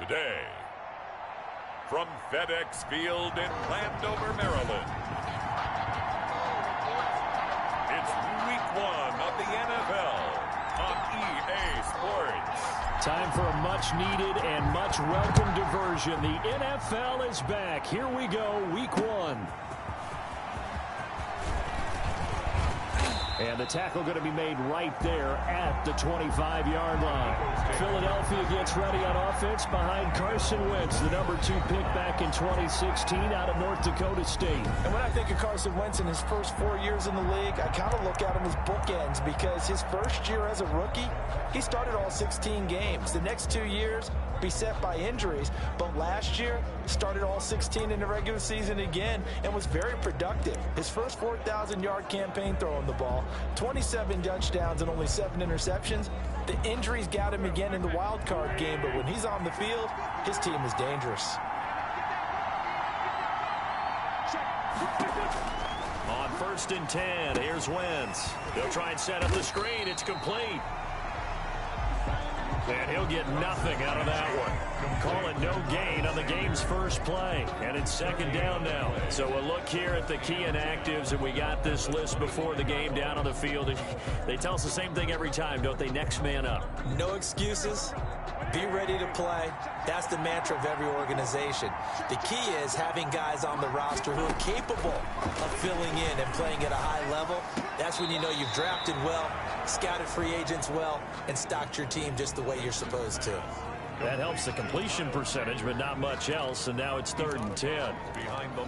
Today, from FedEx Field in Landover, Maryland, it's Week 1 of the NFL on EA Sports. Time for a much-needed and much-welcome diversion. The NFL is back. Here we go, Week 1. And the tackle going to be made right there at the 25-yard line. Philadelphia gets ready on offense behind Carson Wentz, the number 2 pick back in 2016 out of North Dakota State. And when I think of Carson Wentz in his first 4 years in the league, I kind of look at him as bookends because his first year as a rookie, he started all 16 games. The next 2 years, beset by injuries, but last year started all 16 in the regular season again and was very productive. His first 4,000-yard campaign throwing the ball, 27 touchdowns and only 7 interceptions. The injuries got him again in the wild card game, but when he's on the field, his team is dangerous. On 1st and 10, here's Wentz. They'll try and set up the screen. It's complete. And he'll get nothing out of that one. Call it no gain on the game's first play. And it's 2nd down now. So a look here at the key inactives, and we got this list before the game down on the field. They tell us the same thing every time, don't they? Next man up. No excuses. Be ready to play. That's the mantra of every organization. The key is having guys on the roster who are capable of filling in and playing at a high level. That's when you know you've drafted well, scouted free agents well, and stocked your team just the way you're supposed to. That helps the completion percentage, but not much else, and now it's 3rd and 10.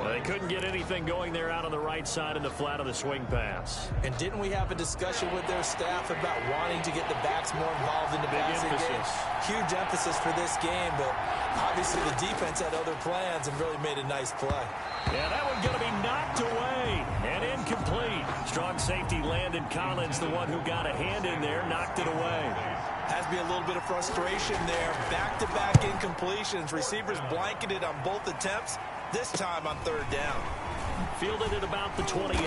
They couldn't get anything going there out on the right side in the flat of the swing pass. And didn't we have a discussion with their staff about wanting to get the backs more involved in the passing game? Huge emphasis for this game, but obviously the defense had other plans and really made a nice play. Yeah, that one's going to be knocked away and incomplete. Strong safety Landon Collins, the one who got a hand in there, knocked it away. Has to be a little bit of frustration there. Back-to-back incompletions. Receivers blanketed on both attempts, this time on 3rd down. Fielded at about the 28.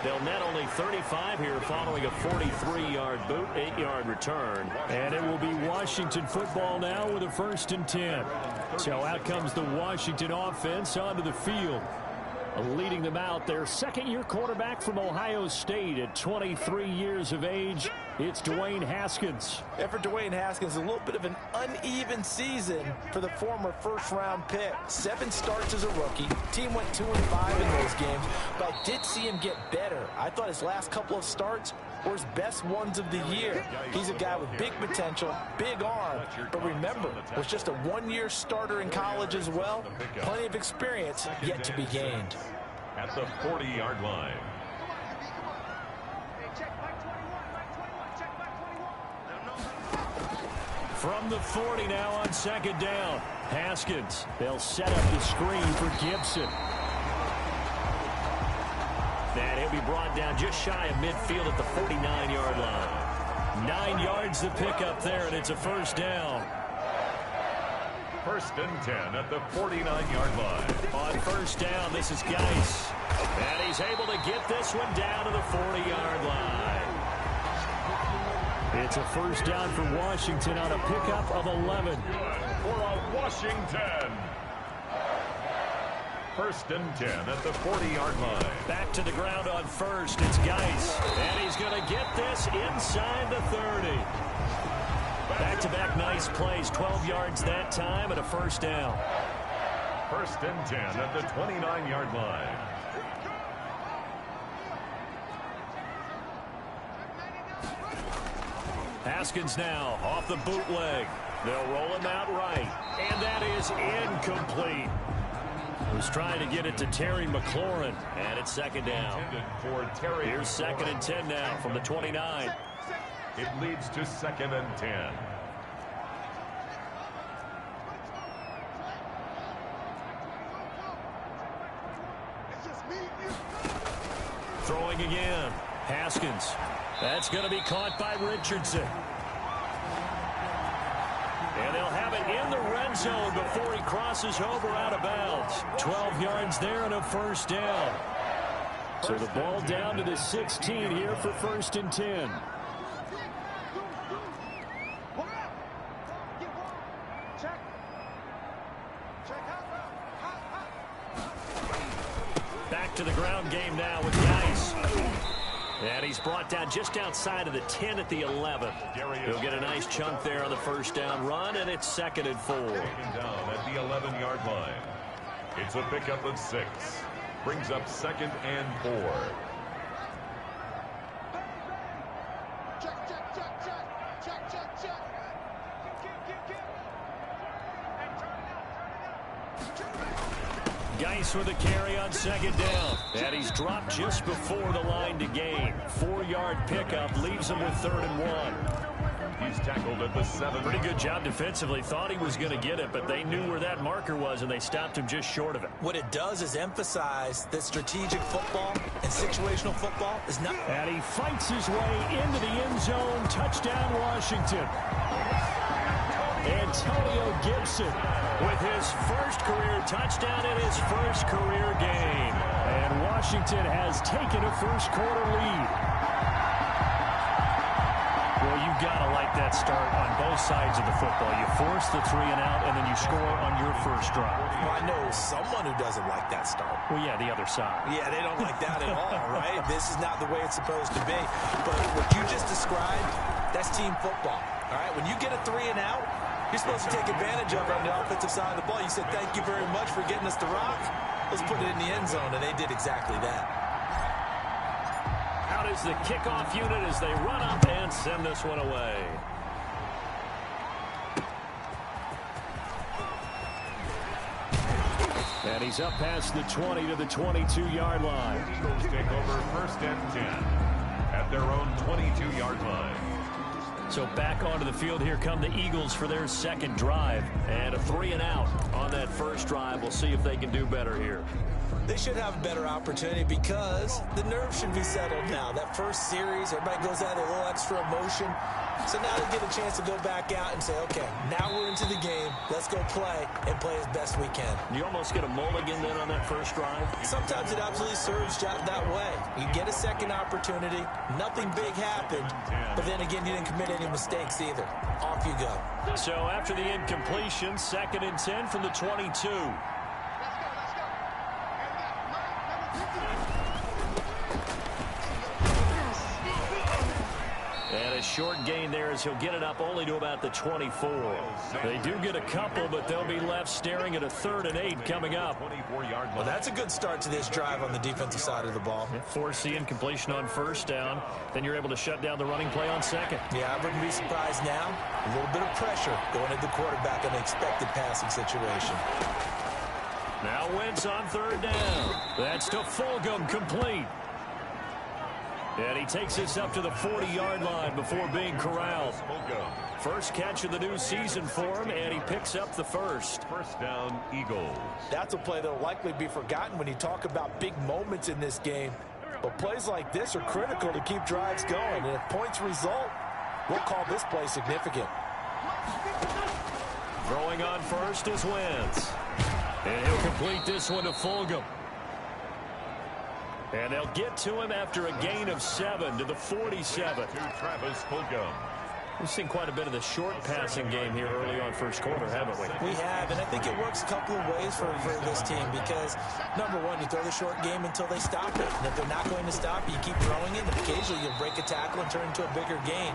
They'll net only 35 here following a 43-yard boot, 8-yard return. And it will be Washington football now with a 1st and 10. So out comes the Washington offense onto the field. Leading them out, their 2nd-year quarterback from Ohio State at 23 years of age. It's Dwayne Haskins. And for Dwayne Haskins, a little bit of an uneven season for the former first-round pick. 7 starts as a rookie. Team went 2-5 in those games, but I did see him get better. I thought his last couple of starts were his best ones of the year. He's a guy with big potential, big arm, but remember, was just a 1-year starter in college as well. Plenty of experience yet to be gained. At the 40-yard line. From the 40 now on 2nd down. Haskins. They'll set up the screen for Gibson. And he'll be brought down just shy of midfield at the 49-yard line. 9 yards to pick up there, and it's a 1st down. 1st and 10 at the 49-yard line. On 1st down, this is Geis. And he's able to get this one down to the 40-yard line. It's a 1st down for Washington on a pickup of 11. For a Washington. 1st and 10 at the 40-yard line. Back to the ground on 1st. It's Geis. And he's going to get this inside the 30. Back-to-back nice plays. 12 yards that time and a 1st down. 1st and 10 at the 29-yard line. Haskins now off the bootleg. They'll roll him out right. And that is incomplete. Was trying to get it to Terry McLaurin. And it's 2nd down. Here's 2nd and 10 now from the 29. It leads to 2nd and 10. Throwing again. Haskins. That's going to be caught by Richardson. And they'll have it in the red zone before he crosses over out of bounds. 12 yards there and a 1st down. So the ball down to the 16 here for 1st and 10. to the ground game now with Geis. And he's brought down just outside of the 10 at the 11. He'll get a nice chunk there on the first down run, and it's 2nd and 4. Taken down at the 11-yard line. It's a pickup of 6. Brings up 2nd and 4. Geis with a carry on 2nd down. And he's dropped just before the line to gain. 4-yard pickup leaves him with 3rd and 1. He's tackled at the 7. Pretty good job defensively. Thought he was going to get it, but they knew where that marker was, and they stopped him just short of it. What it does is emphasize that strategic football and situational football is not... And he fights his way into the end zone. Touchdown, Washington. Antonio Gibson with his first career touchdown in his first career game. And Washington has taken a first-quarter lead. Well, you've got to like that start on both sides of the football. You force the 3 and out, and then you score on your first drive. Well, I know someone who doesn't like that start. Well, yeah, the other side. Yeah, they don't like that at all, right? This is not the way it's supposed to be. But what you just described, that's team football, all right? When you get a 3 and out, you're supposed to take advantage of it on the offensive side of the ball. You said, thank you very much for getting us the rock. Let's put it in the end zone, and they did exactly that. Out is the kickoff unit as they run up and send this one away. And he's up past the 20 to the 22-yard line. Eagles take over 1st and 10 at their own 22-yard line. So back onto the field, here come the Eagles for their 2nd drive. And a 3 and out on that first drive. We'll see if they can do better here. They should have a better opportunity because the nerves should be settled now. That first series, everybody goes out with a little extra emotion. So now they get a chance to go back out and say, okay, now we're into the game. Let's go play and play as best we can. You almost get a mulligan then on that first drive? Sometimes it absolutely serves that way. You get a second opportunity. Nothing big happened. But then again, you didn't commit any mistakes either. Off you go. So after the incompletion, 2nd and 10 from the 22. And a short gain there as he'll get it up only to about the 24. They do get a couple, but they'll be left staring at a 3rd and 8 coming up. Well, that's a good start to this drive on the defensive side of the ball. Force the incompletion on first down. Then you're able to shut down the running play on 2nd. Yeah, I wouldn't be surprised now. A little bit of pressure going at the quarterback in an expected passing situation. Now Wentz on 3rd down. That's to Fulgham, complete. And he takes this up to the 40-yard line before being corralled. First catch of the new season for him, and he picks up the first. First down, Eagles. That's a play that will likely be forgotten when you talk about big moments in this game. But plays like this are critical to keep drives going. And if points result, we'll call this play significant. Throwing on first is Wentz. And he'll complete this one to Fulgham. And they'll get to him after a gain of 7 to the 47. To Travis Fulgham. We've seen quite a bit of the short passing game here early on first quarter, haven't we? We have, and I think it works a couple of ways for this team because, number one, you throw the short game until they stop it. And if they're not going to stop it, you keep throwing it, and occasionally you'll break a tackle and turn into a bigger gain.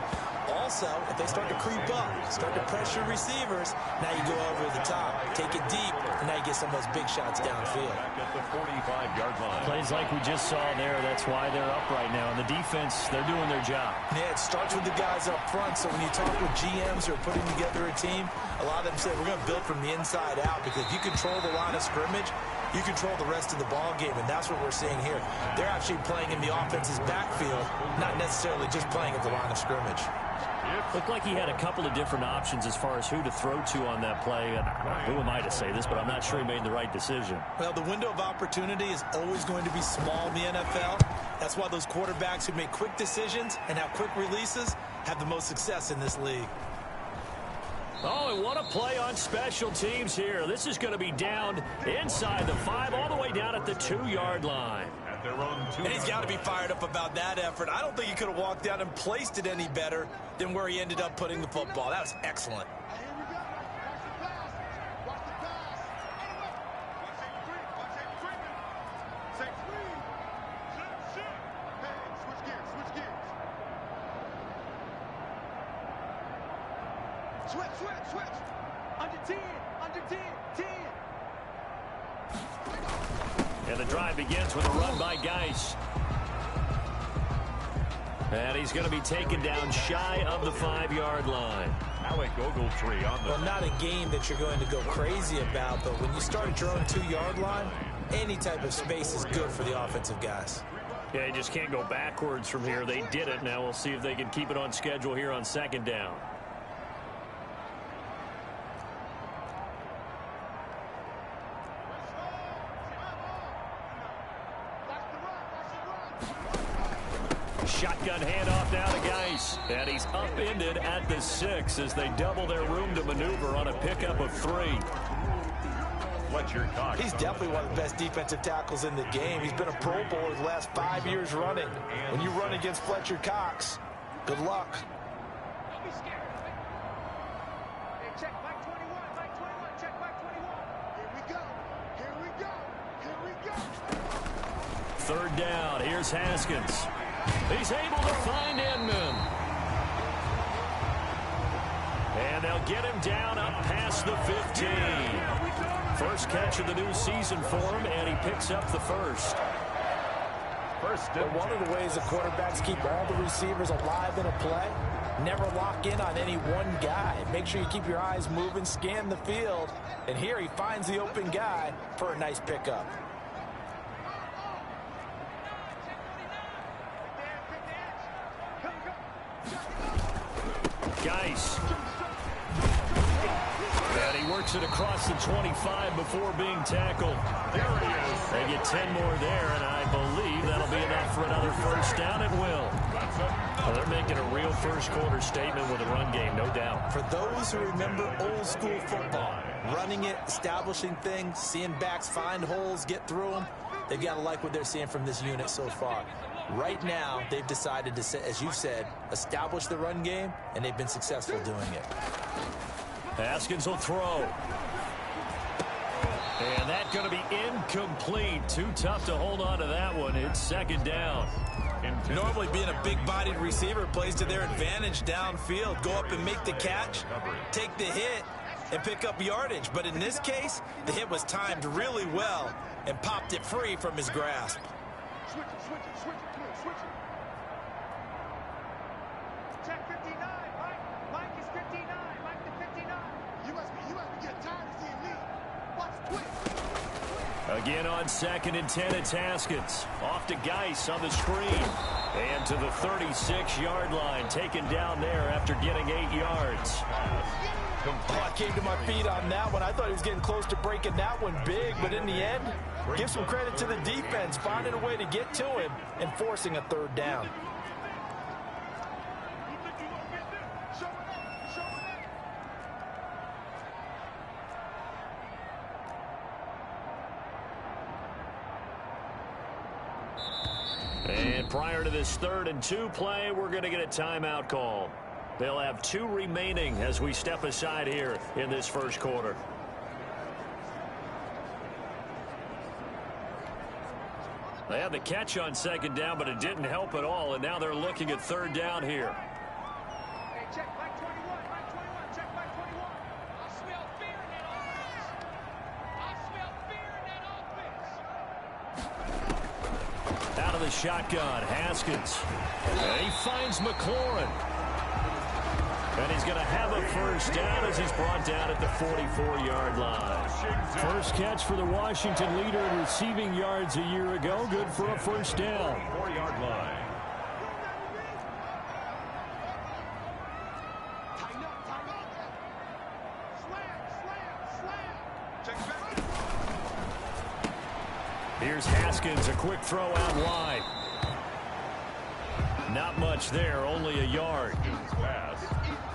Also, if they start to creep up, start to pressure receivers, now you go over the top, take it deep, and now you get some of those big shots downfield. Back at the 45-yard line. Plays like we just saw there, that's why they're up right now. And the defense, they're doing their job. Yeah, it starts with the guys up front, so when you talk with GMs who are putting together a team, a lot of them say we're going to build from the inside out because if you control the line of scrimmage, you control the rest of the ball game, and that's what we're seeing here. They're actually playing in the offense's backfield, not necessarily just playing at the line of scrimmage. Looked like he had a couple of different options as far as who to throw to on that play. And who am I to say this, but I'm not sure he made the right decision. Well, the window of opportunity is always going to be small in the NFL. That's why those quarterbacks who make quick decisions and have quick releases have the most success in this league. Oh, and what a play on special teams here. This is going to be down inside the 5, all the way down at the 2-yard line. Their own And he's got to be fired up about that effort. I don't think he could have walked down and placed it any better than where he ended up putting the football. That was excellent. Switch. Under 10. Under 10. 10. And the drive begins with a run by Geis. And he's going to be taken down shy of the 5-yard line. Alec Ogletree on the... Well, not a game that you're going to go crazy about, but when you start at your own 2-yard line, any type of space is good for the offensive guys. Yeah, you just can't go backwards from here. They did it. Now we'll see if they can keep it on schedule here on 2nd down. Shotgun handoff now to Geis. And he's upended at the 6 as they double their room to maneuver on a pickup of 3. Fletcher Cox. He's definitely one of the best defensive tackles in the game. He's been a Pro Bowler the last 5 years running. When you run against Fletcher Cox, good luck. Don't be scared. Hey, check back 21. Back 21. Check back 21. Here we go. 3rd down. Here's Haskins. He's able to find Inman. And they'll get him down up past the 15. First catch of the new season for him, and he picks up the first. But one of the ways the quarterbacks keep all the receivers alive in a play, never lock in on any one guy. Make sure you keep your eyes moving, scan the field, and here he finds the open guy for a nice pickup. Geis. And he works it across the 25 before being tackled. There he is. They get 10 more there, and I believe that'll be enough for another first down. It will. Well, they're making a real first-quarter statement with a run game, no doubt. For those who remember old-school football, running it, establishing things, seeing backs find holes, get through them, they've got to like what they're seeing from this unit so far. Right now, they've decided to, as you said, establish the run game, and they've been successful doing it. Haskins will throw. And that's going to be incomplete. Too tough to hold on to that one. It's 2nd down. Normally being a big-bodied receiver plays to their advantage downfield. Go up and make the catch, take the hit, and pick up yardage. But in this case, the hit was timed really well and popped it free from his grasp. Switch it. Check 59, Mike. Mike is 59. Mike to 59. You must be getting tired of seeing me. Watch twitch. Again on 2nd and 10, it's Haskins. Off to Geis on the screen. And to the 36-yard line, taken down there after getting 8 yards. Oh, I came to my feet on that one. I thought he was getting close to breaking that one big, but in the end, give some credit to the defense, finding a way to get to him and forcing a 3rd down. And prior to this 3rd and 2 play, we're going to get a timeout call. They'll have 2 remaining as we step aside here in this first quarter. They had the catch on 2nd down, but it didn't help at all, and now they're looking at 3rd down here. Hey, check Mike 21. Mike 21. Check Mike 21. I smell fear in that offense. Out of the shotgun, Haskins. And he finds McLaurin. And he's going to have a first down as he's brought down at the 44-yard line. First catch for the Washington leader in receiving yards a year ago. Good for a first down. 4-yard line. Here's Haskins, a quick throw out wide. Not much there, only a yard. Pass.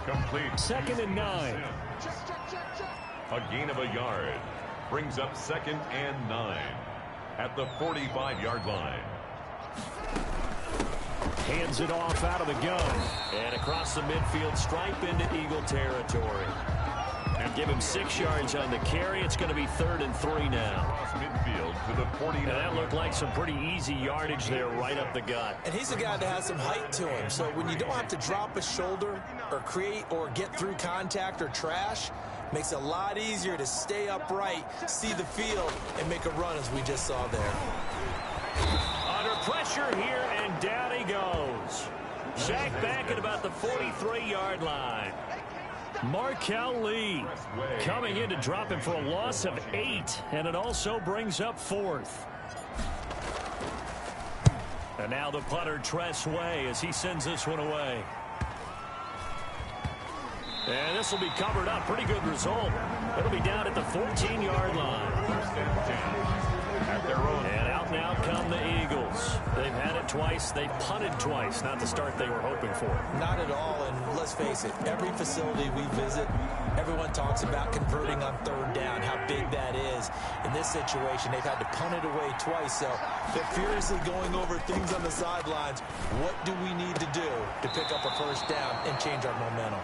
Complete. 2nd and 9. A gain of a yard. Brings up 2nd and 9. At the 45-yard line. Hands it off out of the gun. And across the midfield stripe into Eagle territory. Give him 6 yards on the carry. It's going to be 3rd and 3 now. Across midfield to the 49. And that looked like some pretty easy yardage there right up the gut. And he's a guy that has some height to him. So when you don't have to drop a shoulder or create or get through contact or trash, makes it a lot easier to stay upright, see the field, and make a run as we just saw there. Under pressure here, and down he goes. Sacked back at about the 43-yard line. Markel Lee coming in to drop him for a loss of 8, and it also brings up 4th. And now the punter, Tress Way, as he sends this one away. And this will be covered up. Pretty good result. It'll be down at the 14-yard line. 1st and 10 at their own. And out now come the Eagles. They've had it twice. They punted twice. Not the start they were hoping for. Not at all, and let's face it, every facility we visit, everyone talks about converting on 3rd down, how big that is. In this situation, they've had to punt it away twice, so they're furiously going over things on the sidelines. What do we need to do to pick up a 1st down and change our momentum?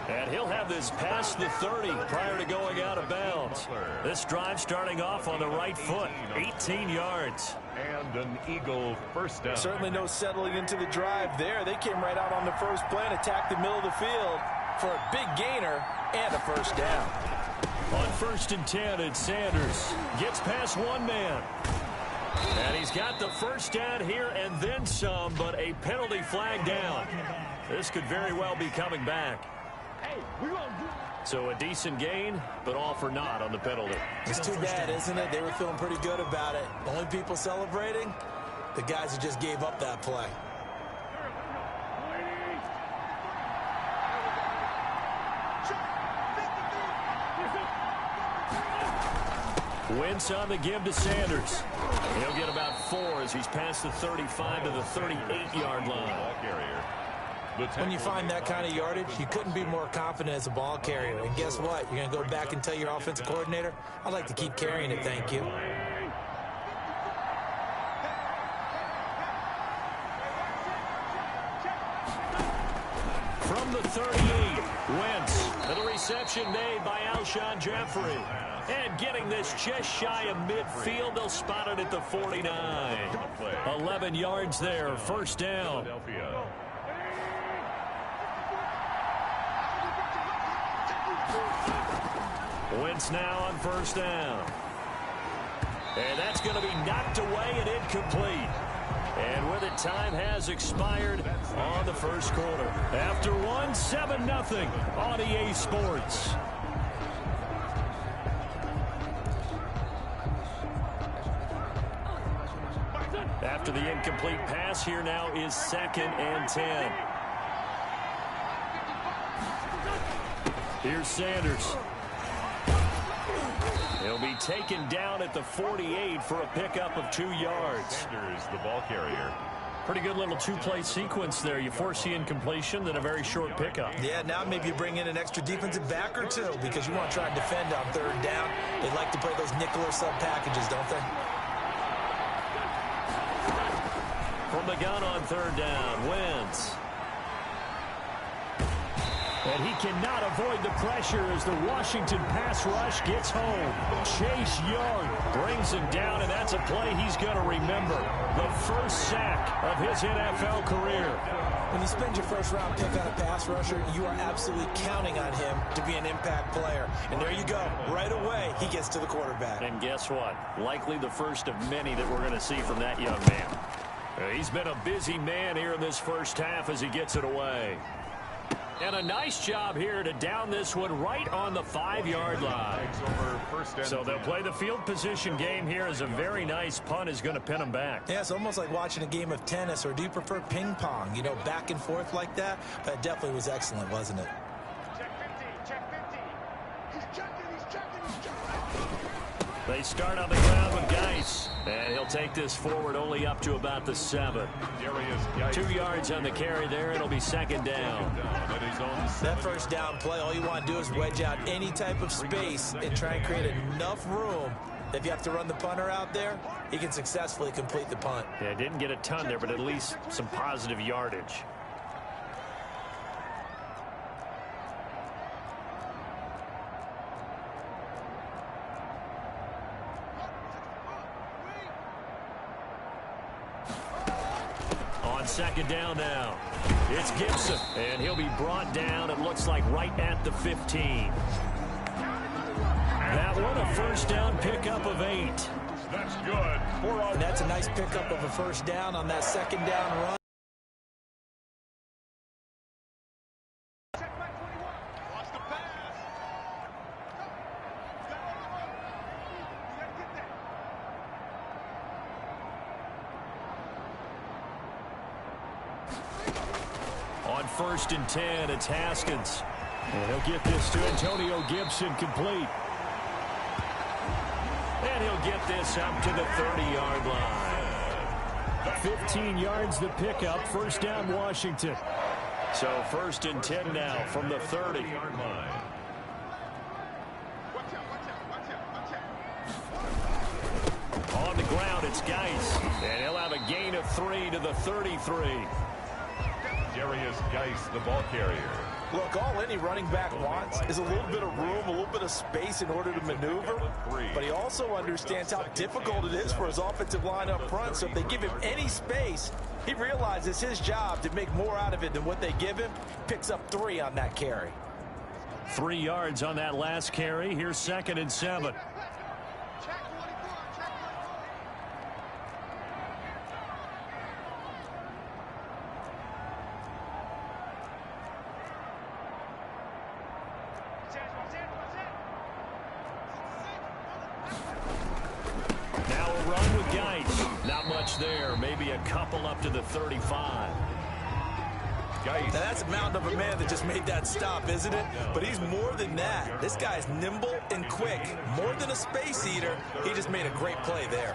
And he'll have this past the 30 prior to going out of bounds. This drive starting off on the right foot, 18 yards. And an Eagle 1st down. Certainly no settling into the drive there. They came right out on the first play and attacked the middle of the field for a big gainer and a 1st down. On 1st and 10, it's Sanders. Gets past one man. And he's got the 1st down here and then some, but a penalty flag down. This could very well be coming back. So a decent gain, but all for naught on the penalty. It's too bad, isn't it? They were feeling pretty good about it. The only people celebrating, the guys who just gave up that play. Wentz on the give to Sanders. He'll get about 4 as he's past the 35 to the 38-yard line. Ball carrier. When you find that kind of yardage, you couldn't be more confident as a ball carrier. And guess what? You're going to go back and tell your offensive coordinator, I'd like to keep carrying it, thank you. From the 38, Wentz. And the reception made by Alshon Jeffrey. And getting this just shy of midfield, they'll spot it at the 49. 11 yards there, 1st down. Philadelphia. Wentz now on 1st down. And that's going to be knocked away and incomplete. And with it, time has expired on the 1st quarter. After one, 7-0 on EA Sports. After the incomplete pass, here now is 2nd and 10. Here's Sanders. He'll be taken down at the 48 for a pickup of 2 yards. Sanders, the ball carrier. Pretty good little 2-play sequence there. You force the incompletion, then a very short pickup. Yeah, now maybe you bring in an extra defensive back or 2 because you want to try and defend on 3rd down. They like to play those nickel or sub packages, don't they? From the gun on 3rd down, Wentz. And he cannot avoid the pressure as the Washington pass rush gets home. Chase Young brings him down, and that's a play he's going to remember. The 1st sack of his NFL career. When you spend your 1st-round pick on a pass rusher, you are absolutely counting on him to be an impact player. And there you go. Right away, he gets to the quarterback. And guess what? Likely the first of many that we're going to see from that young man. He's been a busy man here in this 1st half as he gets it away. And a nice job here to down this one right on the 5-yard line. So they'll play the field position game here as a very nice punt is going to pin them back. Yeah, it's almost like watching a game of tennis, or do you prefer ping pong? You know, back and forth like that? That definitely was excellent, wasn't it? Check 50, check 50. He's checking, he's checking, he's checking. They start on the ground with Geis. And he'll take this forward only up to about the 7. 2 yards on the carry there. It'll be 2nd down. That 1st down play, all you want to do is wedge out any type of space and try and create enough room that if you have to run the punter out there, he can successfully complete the punt. Yeah, didn't get a ton there, but at least some positive yardage. second down now. It's Gibson, and he'll be brought down, it looks like, right at the 15. That one, a first down pickup of 8. That's good. And that's a nice pickup of a first down on that second down run. On 1st and 10, it's Haskins. And he'll get this to Antonio Gibson complete. And he'll get this up to the 30-yard line. 15 yards the pickup. First down, Washington. So 1st and 10 now from the 30-yard line. On the ground, it's Geis. And he'll have a gain of 3 to the 33. Darius Geis, the ball carrier. Look, all any running back wants is a little bit of room, a little bit of space in order to maneuver. But he also understands how difficult it is for his offensive line up front. So if they give him any space, he realizes his job to make more out of it than what they give him. Picks up 3 on that carry. 3 yards on that last carry. Here's 2nd and 7. There, maybe a couple up to the 35. Now that's a mountain of a man that just made that stop, isn't it? But he's more than that. This guy's nimble and quick. More than a space eater, he just made a great play there.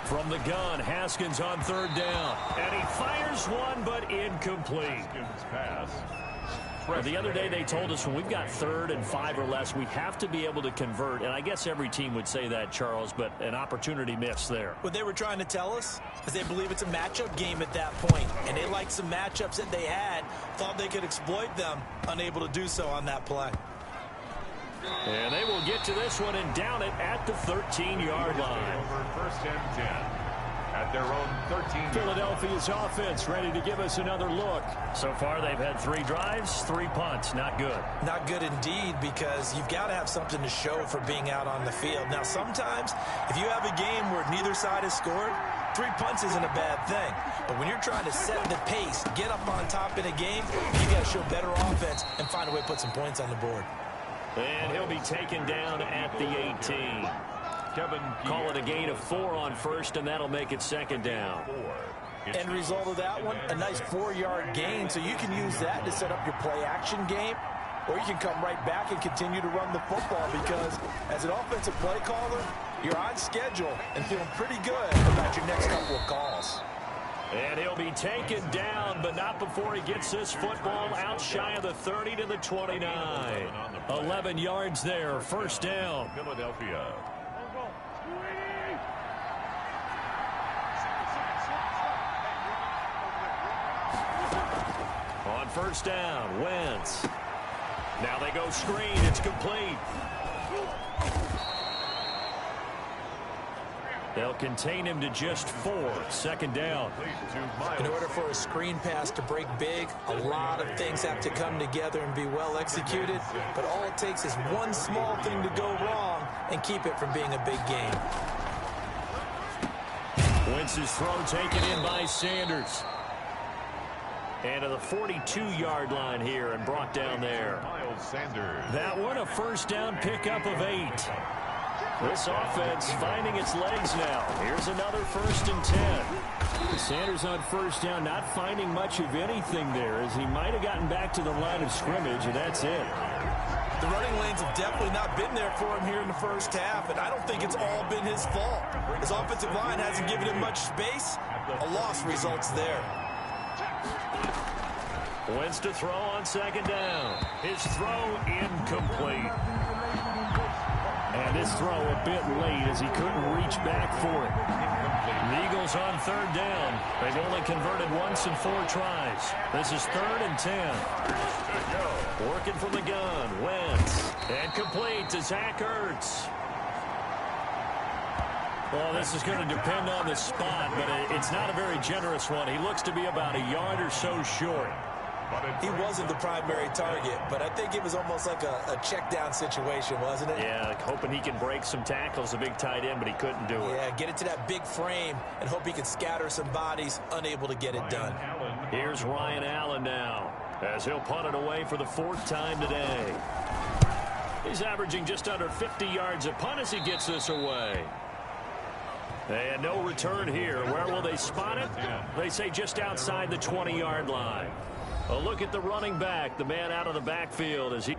From the gun, Haskins on 3rd down. And he fires one, but incomplete. Haskins pass. The other day they told us when we've got 3rd and 5 or less, we have to be able to convert. And I guess every team would say that, Charles, but an opportunity missed there. What they were trying to tell us is they believe it's a matchup game at that point. And they liked some matchups that they had, thought they could exploit them, unable to do so on that play. And they will get to this one and down it at the 13-yard line. Over 1st and 10. At their own 13. Philadelphia's offense ready to give us another look. So far, they've had 3 drives, 3 punts. Not good. Not good indeed, because you've got to have something to show for being out on the field. Now, sometimes, if you have a game where neither side has scored, 3 punts isn't a bad thing. But when you're trying to set the pace, get up on top in a game, you got to show better offense and find a way to put some points on the board. And he'll be taken down at the 18. Kevin call it a gain of 4 on 1st, and that'll make it 2nd down. End result of that one, a nice 4-yard gain, so you can use that to set up your play-action game, or you can come right back and continue to run the football, because as an offensive play caller, you're on schedule and feeling pretty good about your next couple of calls. And he'll be taken down, but not before he gets this football out shy of the 30 to the 29. 11 yards there, 1st down. Philadelphia. On 1st down, Wentz. Now they go screen. It's complete. They'll contain him to just 4. 2nd down. In order for a screen pass to break big, a lot of things have to come together and be well executed. But all it takes is one small thing to go wrong and keep it from being a big game. Wentz's throw taken in by Sanders. And to the 42-yard line here and brought down there. Miles Sanders. That one, a 1st down pickup of 8. This offense finding its legs now. Here's another 1st and 10. Sanders on 1st down, not finding much of anything there, as he might have gotten back to the line of scrimmage, and that's it. The running lanes have definitely not been there for him here in the 1st half, and I don't think it's all been his fault. His offensive line hasn't given him much space. A loss results there. Wentz to throw on 2nd down. His throw incomplete. And this throw a bit late as he couldn't reach back for it. The Eagles on 3rd down. They've only converted once in 4 tries. This is 3rd and 10. Working from the gun, Wentz. And complete to Zach Ertz. Well, this is going to depend on the spot, but it's not a very generous one. He looks to be about a yard or so short. He wasn't the primary target, but I think it was almost like a check down situation, wasn't it? Yeah, hoping he can break some tackles, a big tight end, but he couldn't do it. Yeah, get it to that big frame and hope he can scatter some bodies, unable to get it done. Here's Ryan Allen now, as he'll punt it away for the 4th time today. He's averaging just under 50 yards a punt as he gets this away. And no return here. Where will they spot it? They say just outside the 20-yard line. A look at the running back, the man out of the backfield as he...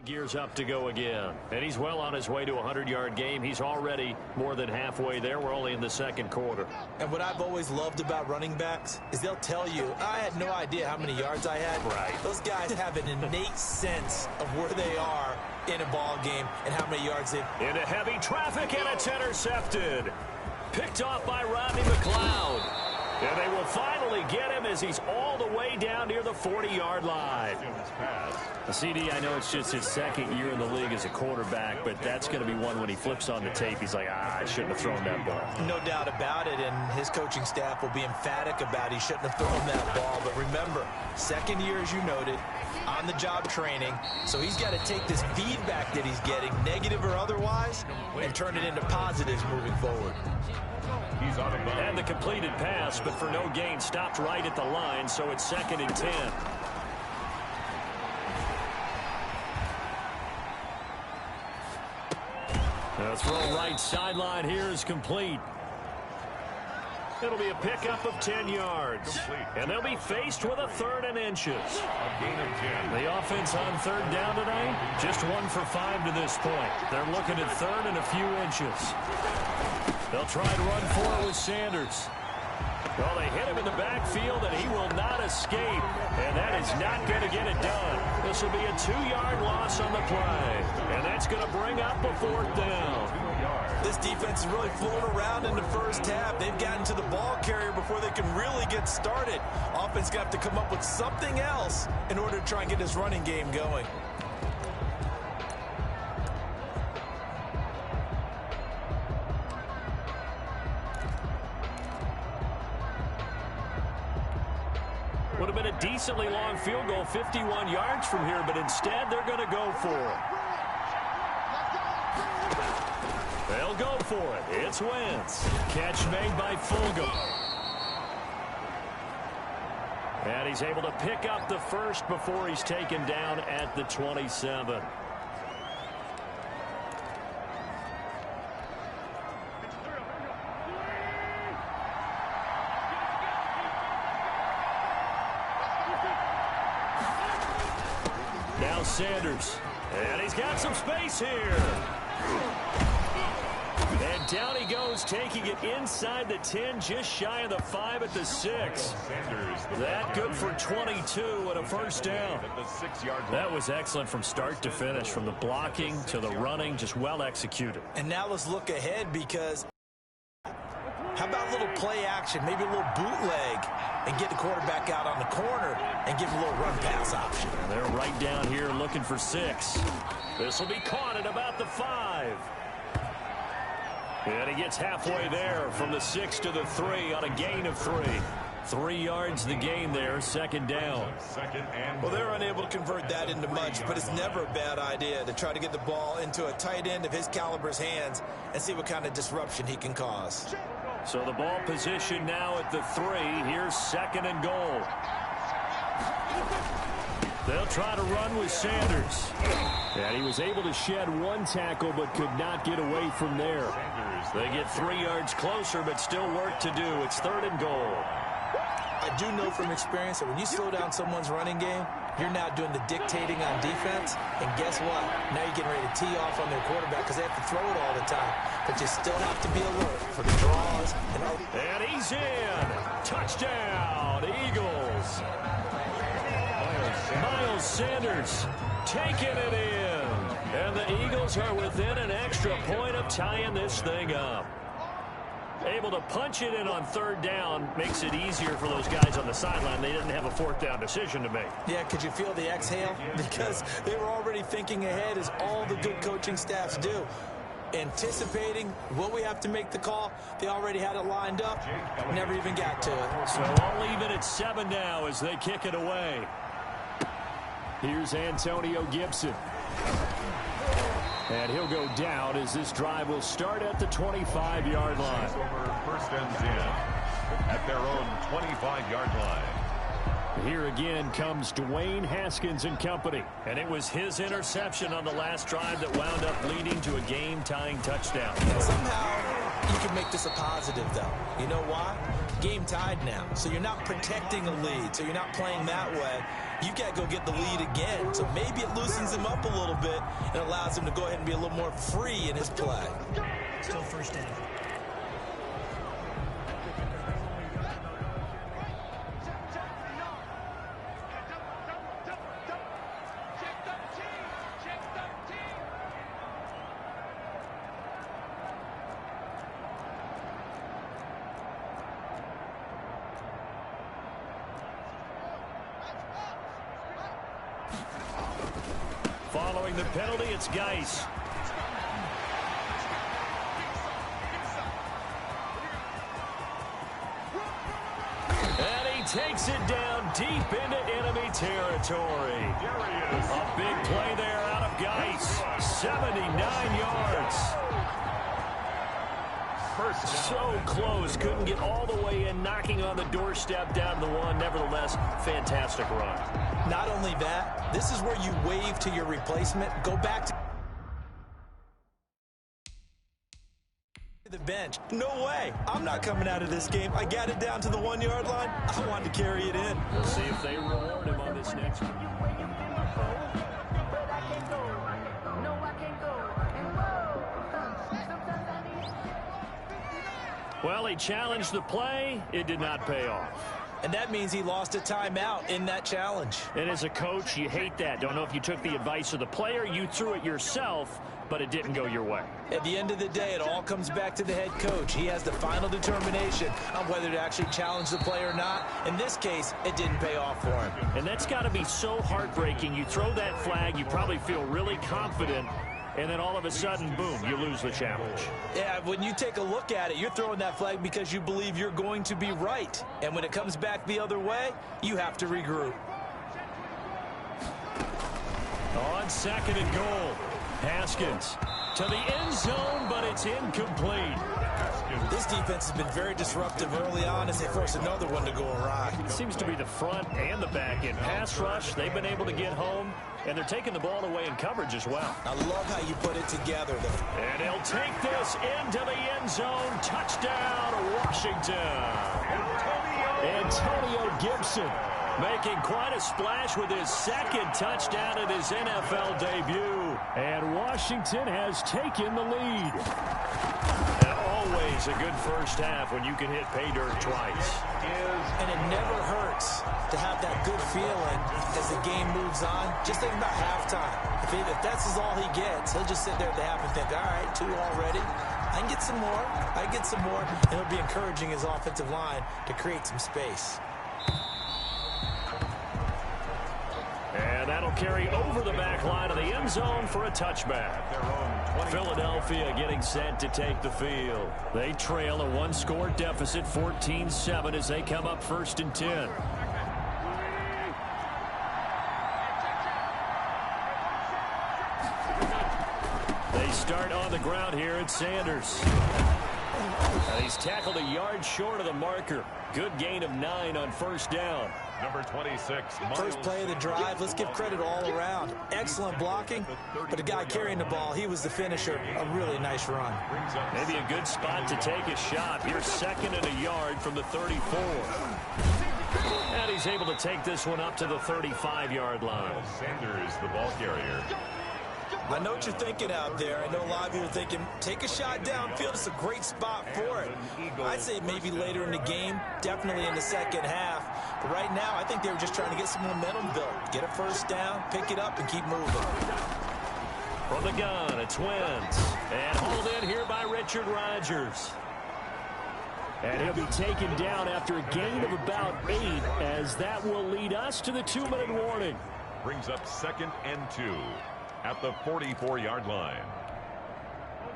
Gears up to go again, and he's well on his way to a 100-yard game. He's already more than halfway there. We're only in the 2nd quarter. And what I've always loved about running backs is they'll tell you, I had no idea how many yards I had. Right. Those guys have an innate sense of where they are in a ball game and how many yards they've... Into heavy traffic, and it's intercepted. Picked off by Rodney McLeod. And they will finally get him as he's all the way down near the 40-yard line. CD, I know it's just his second year in the league as a quarterback, but that's going to be one when he flips on the tape. He's like, I shouldn't have thrown that ball. No doubt about it, and his coaching staff will be emphatic about he shouldn't have thrown that ball. But remember, second year, as you noted, on-the-job training, so he's got to take this feedback that he's getting, negative or otherwise, and turn it into positives moving forward. He's out of bounds. And the completed pass, but for no gain, stopped right at the line, so it's 2nd and 10. The throw right sideline here is complete. It'll be a pickup of 10 yards. And they'll be faced with a 3rd and inches. A gain of 10. The offense on 3rd down tonight, just 1 for 5 to this point. They're looking at 3rd and a few inches. They'll try to run for it with Sanders. Well, they hit him in the backfield, and he will not escape. And that is not going to get it done. This will be a 2-yard loss on the play. And that's going to bring up a 4th down. This defense is really fooling around in the first half. They've gotten to the ball carrier before they can really get started. Offense got to come up with something else in order to try and get this running game going. Would have been a decently long field goal, 51 yards from here, but instead they're going to go for it. They'll go for it. It's Wentz. Catch made by Fulgham. And he's able to pick up the first before he's taken down at the 27. Now Sanders. And he's got some space here. And down he goes, taking it inside the 10, just shy of the 5 at the 6. That good for 22 and a first down. That was excellent from start to finish, from the blocking to the running, just well executed. And now let's look ahead, because how about a little play action, maybe a little bootleg, and get the quarterback out on the corner and give him a little run pass option. And they're right down here looking for 6. This will be caught at about the 5. And he gets halfway there from the 6 to the 3 on a gain of 3. 3 yards the gain there, 2nd down. Well, they're unable to convert that into much, but it's never a bad idea to try to get the ball into a tight end of his caliber's hands and see what kind of disruption he can cause. So the ball position now at the 3. Here's 2nd and goal. They'll try to run with Sanders. And he was able to shed 1 tackle but could not get away from there. They get 3 yards closer, but still work to do. It's 3rd and goal. I do know from experience that when you slow down someone's running game, you're now doing the dictating on defense. And guess what? Now you're getting ready to tee off on their quarterback because they have to throw it all the time. But you still have to be alert for the draws. And he's in. Touchdown, Eagles. Miles Sanders taking it in. And the Eagles are within an extra point of tying this thing up. Able to punch it in on 3rd down makes it easier for those guys on the sideline. They didn't have a 4th down decision to make. Yeah, could you feel the exhale? Because they were already thinking ahead, as all the good coaching staffs do. Anticipating, will we have to make the call? They already had it lined up. Never even got to it. So all even at 7 now as they kick it away. Here's Antonio Gibson. And he'll go down as this drive will start at the 25-yard line. Over 1st and 10 at their own 25-yard line. Here again comes Dwayne Haskins and company. And it was his interception on the last drive that wound up leading to a game-tying touchdown. Somehow you can make this a positive, though. You know why? Game tied now. So you're not protecting a lead. So you're not playing that way. You got to go get the lead again. So maybe it loosens him up a little bit and allows him to go ahead and be a little more free in his play. Still 1st down. Following the penalty, it's Geis. And he takes it down deep into enemy territory. A big play there out of Geis. 79 yards. So close, couldn't get all the way in, knocking on the doorstep down the one. Nevertheless, fantastic run. Not only that, this is where you wave to your replacement, go back to the bench. No way. I'm not coming out of this game. I got it down to the 1 yard line. I wanted to carry it in. We'll see if they reward him on this next one. Well, he challenged the play. It did not pay off. And that means he lost a timeout in that challenge. And as a coach, you hate that. Don't know if you took the advice of the player, you threw it yourself, but it didn't go your way. At the end of the day, it all comes back to the head coach. He has the final determination on whether to actually challenge the play or not. In this case, it didn't pay off for him. And that's got to be so heartbreaking. You throw that flag, you probably feel really confident, and then all of a sudden, boom, you lose the challenge. Yeah, when you take a look at it, you're throwing that flag because you believe you're going to be right. And when it comes back the other way, you have to regroup. On second and goal, Haskins to the end zone, but it's incomplete. This defense has been very disruptive early on as they force another one to go awry. It seems to be the front and the back end. Pass rush, they've been able to get home, and they're taking the ball away in coverage as well. I love how you put it together. And he'll take this into the end zone. Touchdown, Washington. Antonio Gibson making quite a splash with his second touchdown in his NFL debut. And Washington has taken the lead. And always a good first half when you can hit pay dirt twice. And it never hurts to have that good feeling as the game moves on. Just think about halftime. If that's all he gets, he'll just sit there at the half and think, all right, 2 already. I can get some more. I can get some more. And he'll be encouraging his offensive line to create some space. And that'll carry over the back line of the end zone for a touchback. Philadelphia getting set to take the field. They trail a one-score deficit, 14-7, as they come up 1st and 10. They start on the ground here at Sanders. And he's tackled a yard short of the marker. Good gain of 9 on 1st down. Number 26. First play of the drive, let's give credit all around. Excellent blocking, but the guy carrying the ball, he was the finisher. A really nice run. Maybe a good spot to take a shot. Here's 2nd and a yard from the 34. And he's able to take this one up to the 35-yard line. Sanders, the ball carrier. I know what you're thinking out there. I know a lot of you are thinking, take a shot downfield. It's a great spot for it. I'd say maybe later in the game, definitely in the second half. But right now, I think they were just trying to get some momentum built. Get a first down, pick it up, and keep moving. From the gun, it's Wentz. And hauled in here by Richard Rodgers. And he'll be taken down after a gain of about 8, as that will lead us to the 2-minute warning. Brings up 2nd and 2 at the 44-yard line.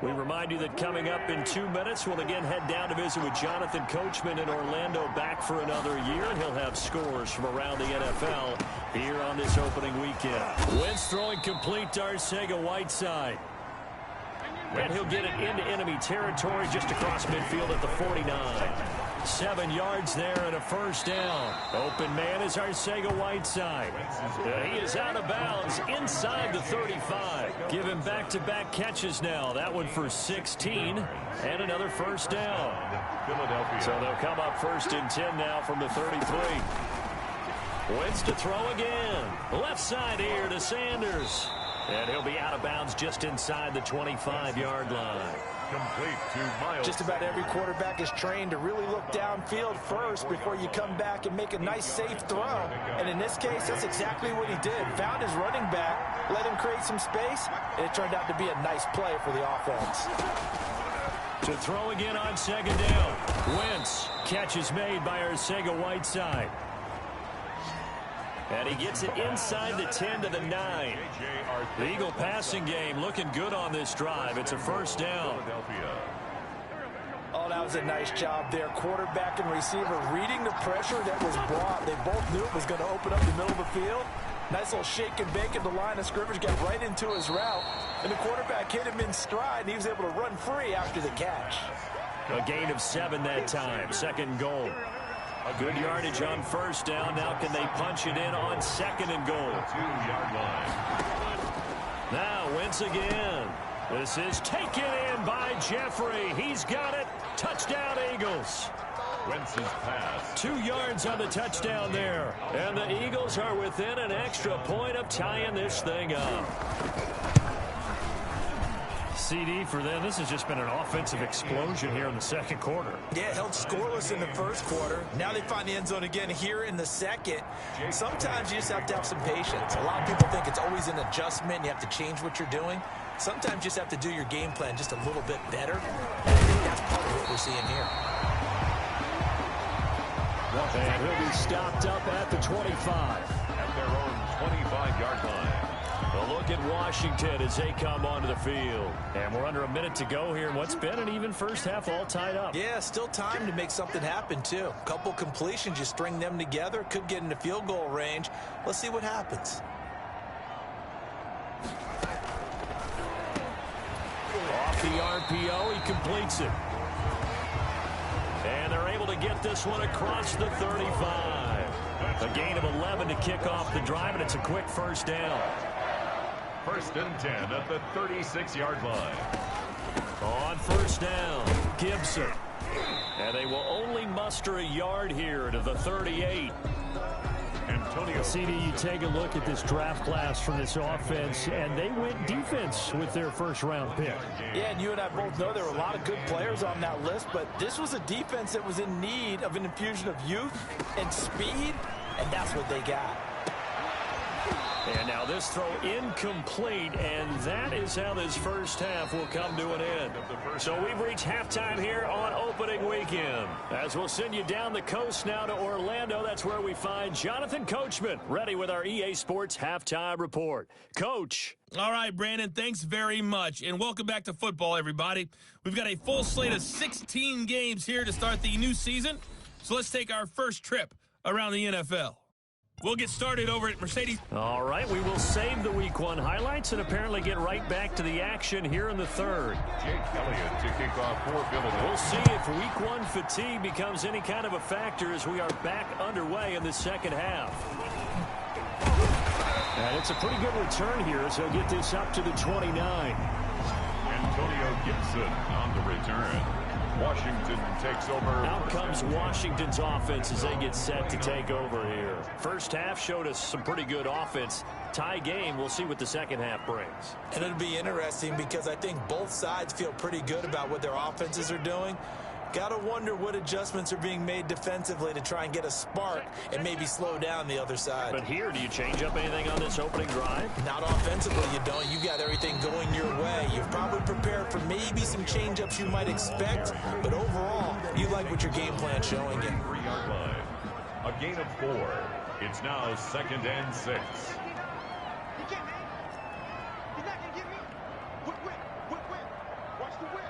We remind you that coming up in 2 minutes, we'll again head down to visit with Jonathan Coachman in Orlando, back for another year. He'll have scores from around the NFL here on this opening weekend. Wentz throwing complete to Arcega-Whiteside. And he'll get it into enemy territory just across midfield at the 49. 7 yards there and a first down. Open man is Arcega-Whiteside. He is out of bounds inside the 35. Give him back-to-back catches now. That one for 16 and another first down. Philadelphia. So they'll come up 1st and 10 now from the 33. Wentz to throw again. Left side here to Sanders. And he'll be out of bounds just inside the 25-yard line. Complete to Miles. Just about every quarterback is trained to really look downfield first before you come back and make a nice, safe throw. And in this case, that's exactly what he did. Found his running back, let him create some space, and it turned out to be a nice play for the offense. To throw again on 2nd down. Wentz. Catch is made by Arcega-Whiteside. And he gets it inside the 10 to the 9. The Eagle passing game looking good on this drive. It's a first down. Oh, that was a nice job there. Quarterback and receiver reading the pressure that was brought. They both knew it was going to open up the middle of the field. Nice little shake and bake at the line of scrimmage, got right into his route. And the quarterback hit him in stride, and he was able to run free after the catch. A gain of 7 that time. Second goal. A good yardage on first down. Now can they punch it in on second and goal? 2-yard line. Now Wentz again. This is taken in by Jeffrey. He's got it. Touchdown, Eagles. Wentz's pass. 2 yards on the touchdown there. And the Eagles are within an extra point of tying this thing up. CD for them. This has just been an offensive explosion here in the second quarter. Yeah, held scoreless in the first quarter. Now they find the end zone again here in the second. Sometimes you just have to have some patience. A lot of people think it's always an adjustment. You have to change what you're doing. Sometimes you just have to do your game plan just a little bit better. And I think that's part of what we're seeing here. And he'll be stopped up at the 25. At their own 25-yard line. A look at Washington as they come onto the field. And we're under a minute to go here in what's been an even first half, all tied up. Yeah, still time to make something happen, too. A couple completions, you string them together, could get into field goal range. Let's see what happens. Off the RPO, he completes it. And they're able to get this one across the 35. A gain of 11 to kick off the drive, and it's a quick first down. First and 10 at the 36-yard line. On first down, Gibson. And they will only muster a yard here to the 38. Antonio. CD, you take a look at this draft class from this offense, and they went defense with their first-round pick. Yeah, and you and I both know there were a lot of good players on that list, but this was a defense that was in need of an infusion of youth and speed, and that's what they got. And now this throw incomplete, and that is how this first half will come to an end. So we've reached halftime here on opening weekend. As we'll send you down the coast now to Orlando, that's where we find Jonathan Coachman, ready with our EA Sports Halftime Report. Coach. All right, Brandon, thanks very much, and welcome back to football, everybody. We've got a full slate of 16 games here to start the new season, so let's take our first trip around the NFL. We'll get started over at Mercedes. All right, we will save the Week 1 highlights and apparently get right back to the action here in the third. Jake Elliott to kick off for Philadelphia. We'll see if Week 1 fatigue becomes any kind of a factor as we are back underway in the second half. And it's a pretty good return here, so get this up to the 29. Antonio Gibson on the return. Washington takes over. Out comes Washington's offense as they get set to take over here. First half showed us some pretty good offense. Tie game, we'll see what the second half brings. And it'll be interesting because I think both sides feel pretty good about what their offenses are doing. Got to wonder what adjustments are being made defensively to try and get a spark and maybe slow down the other side. But here, do you change up anything on this opening drive? Not offensively, you don't. You got everything going your way. You've probably prepared for maybe some change-ups you might expect, but overall, you like what your game plan's showing you. 3-yard line. A gain of 4. It's now 2nd and 6. You can't, man. He's not going to give me. Whip. Watch the whip.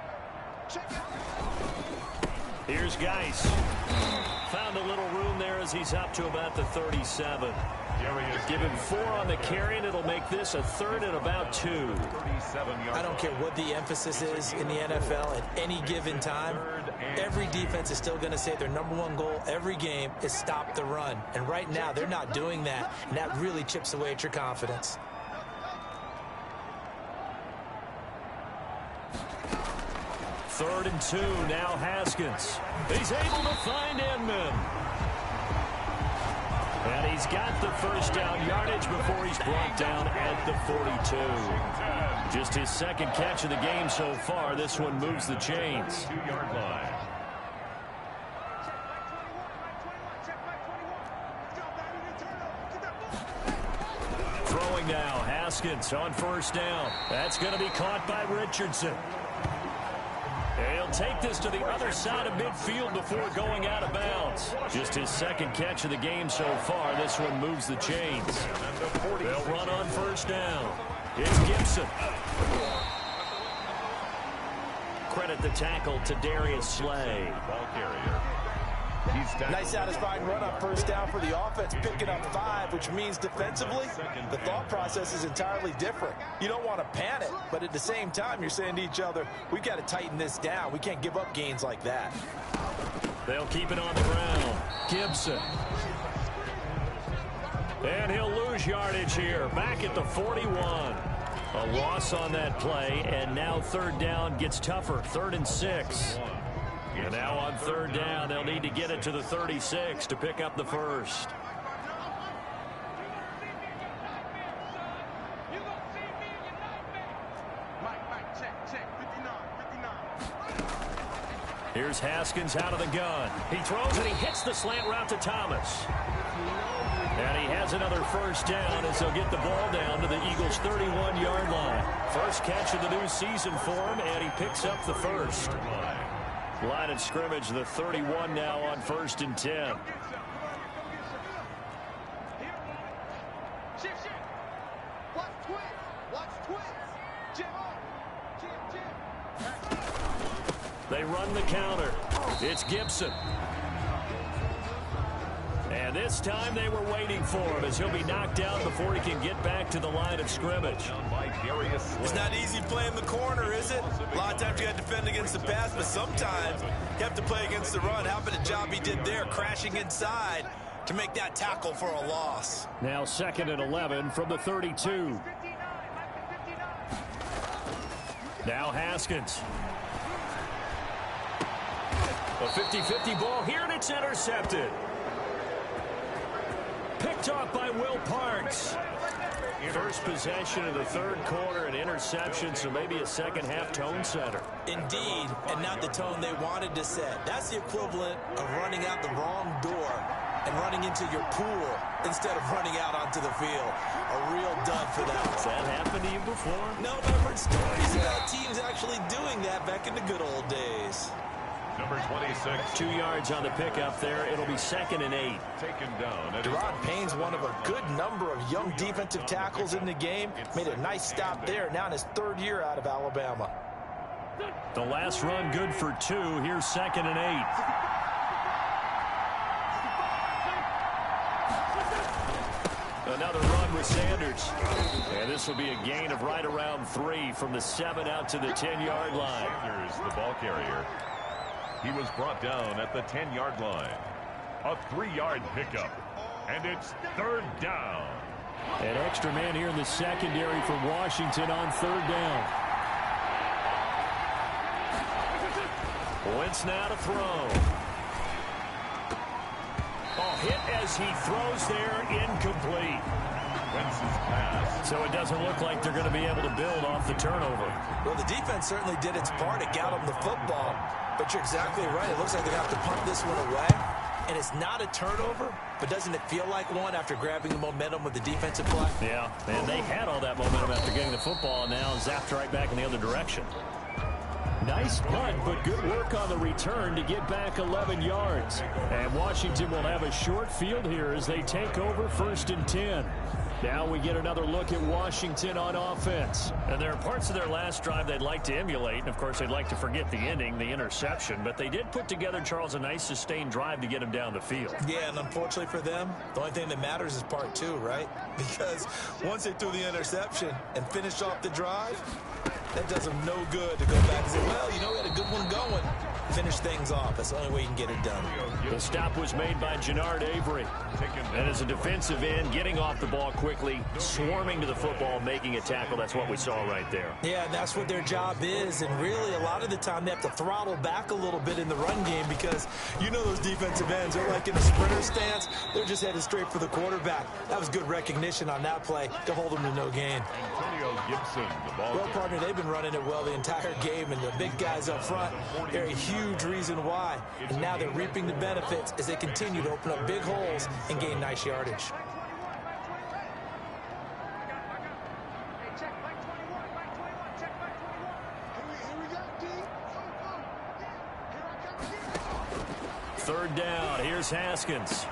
Check it out. Here's Geis. Found a little room there as he's up to about the 37. Give him 4 on the carry, and it'll make this a 3rd and about 2. I don't care what the emphasis is in the NFL at any given time. Every defense is still going to say their #1 goal every game is stop the run. And right now, they're not doing that, and that really chips away at your confidence. Third and 2, now Haskins. He's able to find Inman. And he's got the first down yardage before he's brought down at the 42. Just his second catch of the game so far. This one moves the chains. 2-yard line. Throwing now, Haskins on first down. That's going to be caught by Richardson. He'll take this to the other side of midfield before going out of bounds. Just his second catch of the game so far. This one moves the chains. They'll run on first down. It's Gibson. Credit the tackle to Darius Slay. Ball carrier. Nice satisfying run on first down for the offense, picking up 5, which means defensively, the thought process is entirely different. You don't want to panic, but at the same time, you're saying to each other, we've got to tighten this down. We can't give up gains like that. They'll keep it on the ground. Gibson. And he'll lose yardage here, back at the 41. A loss on that play, and now third down gets tougher, 3rd and 6. And now on third down, they'll need to get it to the 36 to pick up the first. Here's Haskins out of the gun. He throws and he hits the slant route to Thomas. And he has another first down as he'll get the ball down to the Eagles' 31-yard line. First catch of the new season for him, and he picks up the first. Line of scrimmage, the 31 now on 1st and 10. They run the counter. It's Gibson. And this time they were waiting for him as he'll be knocked down before he can get back to the line of scrimmage. It's not easy playing the corner, is it? A lot of times you got to defend against the pass, but sometimes you have to play against the run. How about the job he did there, crashing inside to make that tackle for a loss. Now 2nd and 11 from the 32. Now Haskins. A 50-50 ball here, and it's intercepted. Picked off by Will Parks. First possession of the 3rd quarter, an interception, so maybe a second-half tone setter. Indeed, and not the tone they wanted to set. That's the equivalent of running out the wrong door and running into your pool instead of running out onto the field. A real dud for that. Has that happened to you before? No, but I've heard stories about teams actually doing that back in the good old days. Number 26. 2 yards on the pickup there. It'll be 2nd and 8. Taken down. Deron Payne's one of a good number of young defensive tackles in the game. Made a nice stop there. Now in his 3rd year out of Alabama. The last run good for 2. Here's 2nd and 8. Another run with Sanders. And this will be a gain of right around 3 from the 7 out to the 10-yard line. Sanders, the ball carrier. He was brought down at the 10-yard line. A 3-yard pickup. And it's 3rd down. An extra man here in the secondary for Washington on 3rd down. Wentz now to throw. A hit as he throws there, incomplete. Wentz's pass. So it doesn't look like they're going to be able to build off the turnover. Well, the defense certainly did its part to get them the football. But you're exactly right. It looks like they have to punt this one away. And it's not a turnover, but doesn't it feel like one after grabbing the momentum with the defensive play? Yeah, and they had all that momentum after getting the football, and now zapped right back in the other direction. Nice punt, but good work on the return to get back 11 yards. And Washington will have a short field here as they take over 1st and 10. Now we get another look at Washington on offense. And there are parts of their last drive they'd like to emulate. And, of course, they'd like to forget the ending, the interception. But they did put together, Charles, a nice sustained drive to get him down the field. Yeah, and unfortunately for them, the only thing that matters is part 2, right? Because once they threw the interception and finished off the drive, that does them no good to go back and say, well, you know, we had a good one going. Finish things off. That's the only way you can get it done. The stop was made by Jannard Avery. And as a defensive end, getting off the ball quickly, swarming to the football, making a tackle. That's what we saw right there. Yeah, and that's what their job is. And really, a lot of the time, they have to throttle back a little bit in the run game because you know those defensive ends are like in a sprinter stance. They're just headed straight for the quarterback. That was good recognition on that play to hold them to no gain. Antonio Gibson, the ball Well, partner, they've been running it well the entire game, and the big guys up front, they're a huge reason why. And now they're reaping the benefits as they continue to open up big holes and gain nice yardage. third down. Here's Haskins.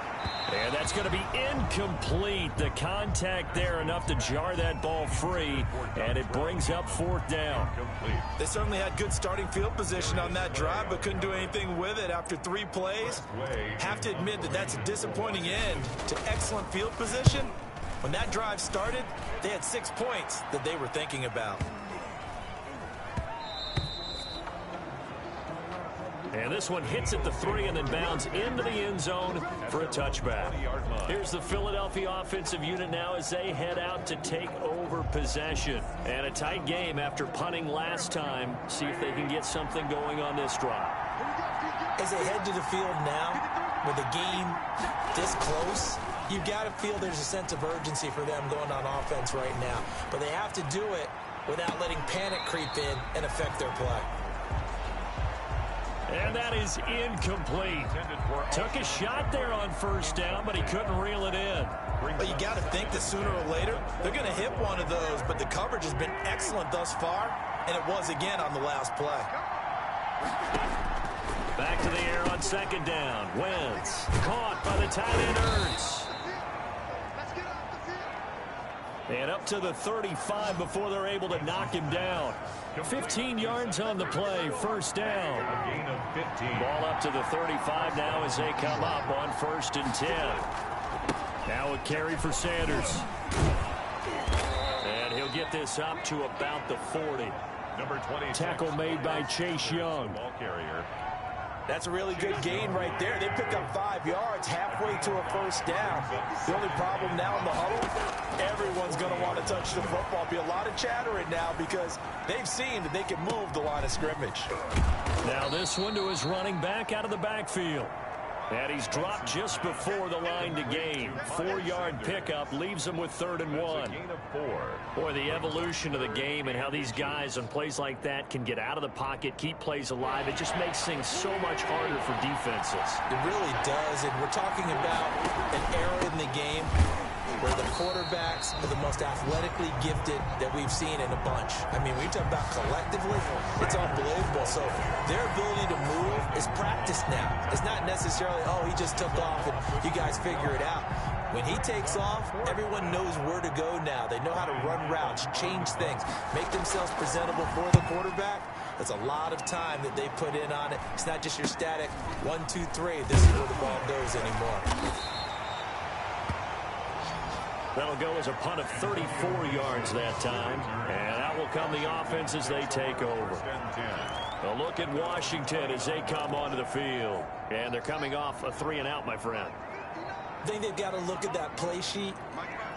And that's going to be incomplete. The contact there enough to jar that ball free, and it brings up fourth down. They certainly had good starting field position on that drive, but couldn't do anything with it after 3 plays. Have to admit that that's a disappointing end to excellent field position. When that drive started, they had 6 points that they were thinking about. And this one hits at the 3 and then bounds into the end zone for a touchback. Here's the Philadelphia offensive unit now as they head out to take over possession. And a tight game after punting last time. See if they can get something going on this drive. As they head to the field now, with the game this close, you've got to feel there's a sense of urgency for them going on offense right now. But they have to do it without letting panic creep in and affect their play. And that is incomplete. Took a shot there on first down, but he couldn't reel it in. But you got to think that sooner or later, they're going to hit one of those. But the coverage has been excellent thus far, and it was again on the last play. Back to the air on second down. Wentz caught by the tight end Ertz. And up to the 35 before they're able to knock him down. 15 yards on the play, first down. A gain of 15. Ball up to the 35 now as they come up on 1st and 10. Now a carry for Sanders. And he'll get this up to about the 40. Number 20. Tackle made by Chase Young. Ball carrier. That's a really good gain right there. They pick up 5 yards halfway to a first down. The only problem now in the huddle, everyone's going to want to touch the football. Be a lot of chattering now because they've seen that they can move the line of scrimmage. Now this one to his running back out of the backfield. And he's dropped just before the line to gain. 4-yard pickup leaves him with 3rd and 1. Gain of 4. Boy, the evolution of the game and how these guys on plays like that can get out of the pocket, keep plays alive, it just makes things so much harder for defenses. It really does, and we're talking about an era in the game where the quarterbacks are the most athletically gifted that we've seen in a bunch. I mean, we talk about collectively, it's unbelievable. So their ability to move is practiced now. It's not necessarily, oh, he just took off and you guys figure it out. When he takes off, everyone knows where to go now. They know how to run routes, change things, make themselves presentable for the quarterback. That's a lot of time that they put in on it. It's not just your static 1, 2, 3. This is where the ball goes anymore. That'll go as a punt of 34 yards that time. And out will come the offense as they take over. A look at Washington as they come onto the field. And they're coming off a 3-and-out, my friend. I think they've got to look at that play sheet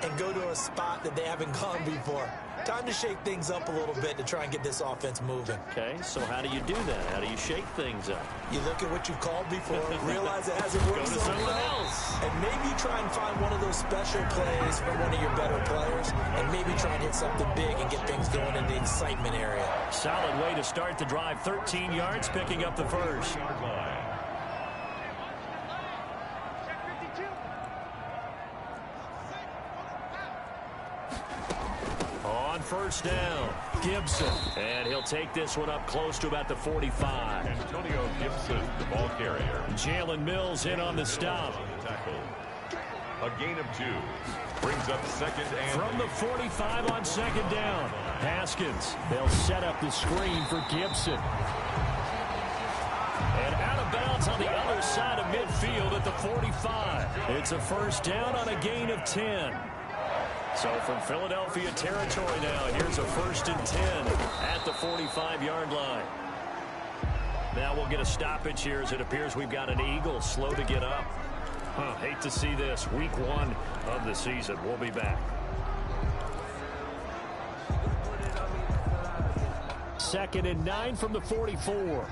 and go to a spot that they haven't gone before. Time to shake things up a little bit to try and get this offense moving. Okay, so how do you do that? How do you shake things up? You look at what you called before, realize it hasn't worked Go to so someone well, else. and maybe try and find one of those special plays from one of your better players, and maybe try and hit something big and get things going in the excitement area. Solid way to start the drive. 13 yards, picking up the first. On first down, Gibson. And he'll take this one up close to about the 45. Antonio Gibson, the ball carrier. Jalen Mills in on the stop. A gain of 2. Brings up 2nd and From the 45 on 2nd down. Haskins. They'll set up the screen for Gibson. And out of bounds on the other side of midfield at the 45. It's a first down on a gain of 10. So from Philadelphia territory now, here's a 1st and 10 at the 45-yard line. Now we'll get a stoppage here as it appears we've got an Eagle slow to get up. Hate to see this. Week 1 of the season. We'll be back. 2nd and 9 from the 44.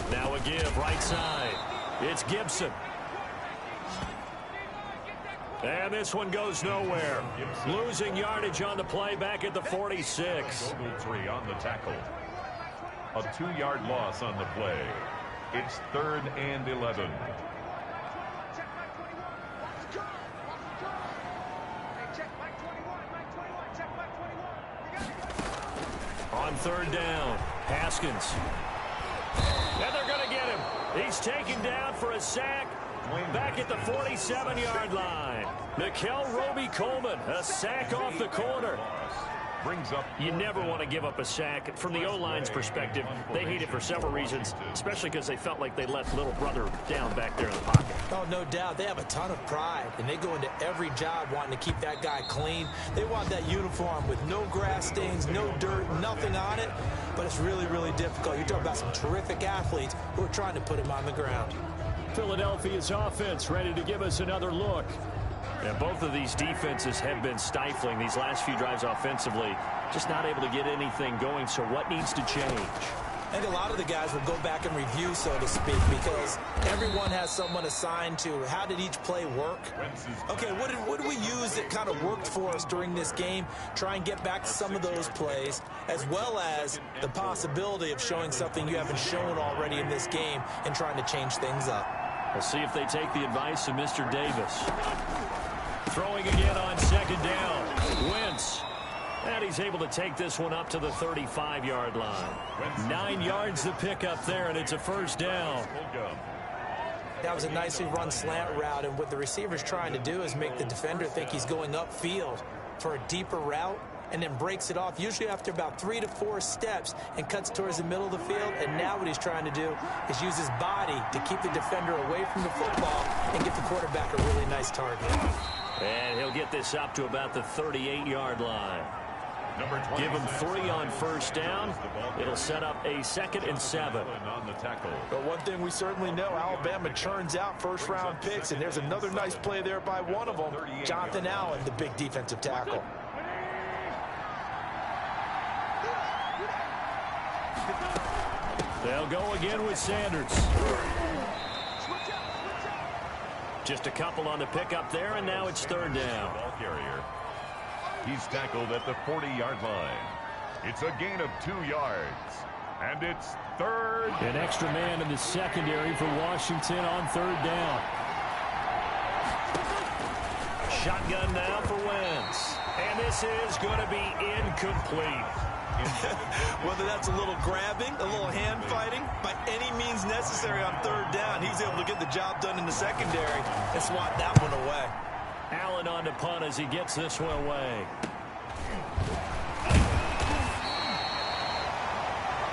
Now a give right side. It's Gibson. And this one goes nowhere. Losing yardage on the play back at the 46. Ogletree on the tackle. A 2-yard loss on the play. It's 3rd and 11. Check back 21. Let's go. Let's go. Hey, check back 21. Back 21. Check back 21. We got it. On 3rd down, Haskins. And they're going to get him. He's taken down for a sack back at the 47-yard line. Nikel Roby-Coleman, a sack off the corner. Brings up. You never want to give up a sack. From the O-line's perspective, they hate it for several reasons, especially because they felt like they let little brother down back there in the pocket. Oh, no doubt. They have a ton of pride, and they go into every job wanting to keep that guy clean. They want that uniform with no grass stains, no dirt, nothing on it. But it's really, really difficult. You're talking about some terrific athletes who are trying to put him on the ground. Philadelphia's offense ready to give us another look. And both of these defenses have been stifling these last few drives offensively. Just not able to get anything going, so what needs to change? I think a lot of the guys will go back and review, so to speak, because everyone has someone assigned to how did each play work. Okay, what did we use that kind of worked for us during this game? Try and get back to some of those plays, as well as the possibility of showing something you haven't shown already in this game and trying to change things up. We'll see if they take the advice of Mr. Davis. Throwing again on 2nd down. Wentz. And he's able to take this one up to the 35-yard line. 9 yards to pick up there, and it's a 1st down. That was a nicely run slant route, and what the receiver's trying to do is make the defender think he's going upfield for a deeper route, and then breaks it off, usually after about 3 to 4 steps, and cuts towards the middle of the field. And now what he's trying to do is use his body to keep the defender away from the football and get the quarterback a really nice target. And he'll get this up to about the 38-yard line. Give him 3 on 1st down. It'll set up a 2nd and 7. But one thing we certainly know, Alabama churns out first-round picks, and there's another nice play there by one of them, Jonathan Allen, the big defensive tackle. They'll go again with Sanders. Just a couple on the pickup there, and now it's 3rd down. Ball carrier. He's tackled at the 40-yard line. It's a gain of 2 yards. And it's 3rd. An extra man in the secondary for Washington on 3rd down. Shotgun now for Wentz. And this is going to be incomplete. Whether that's a little grabbing, a little hand fighting, by any means necessary on 3rd down, he's able to get the job done in the secondary and swat that one away. Allen on the punt as he gets this one away.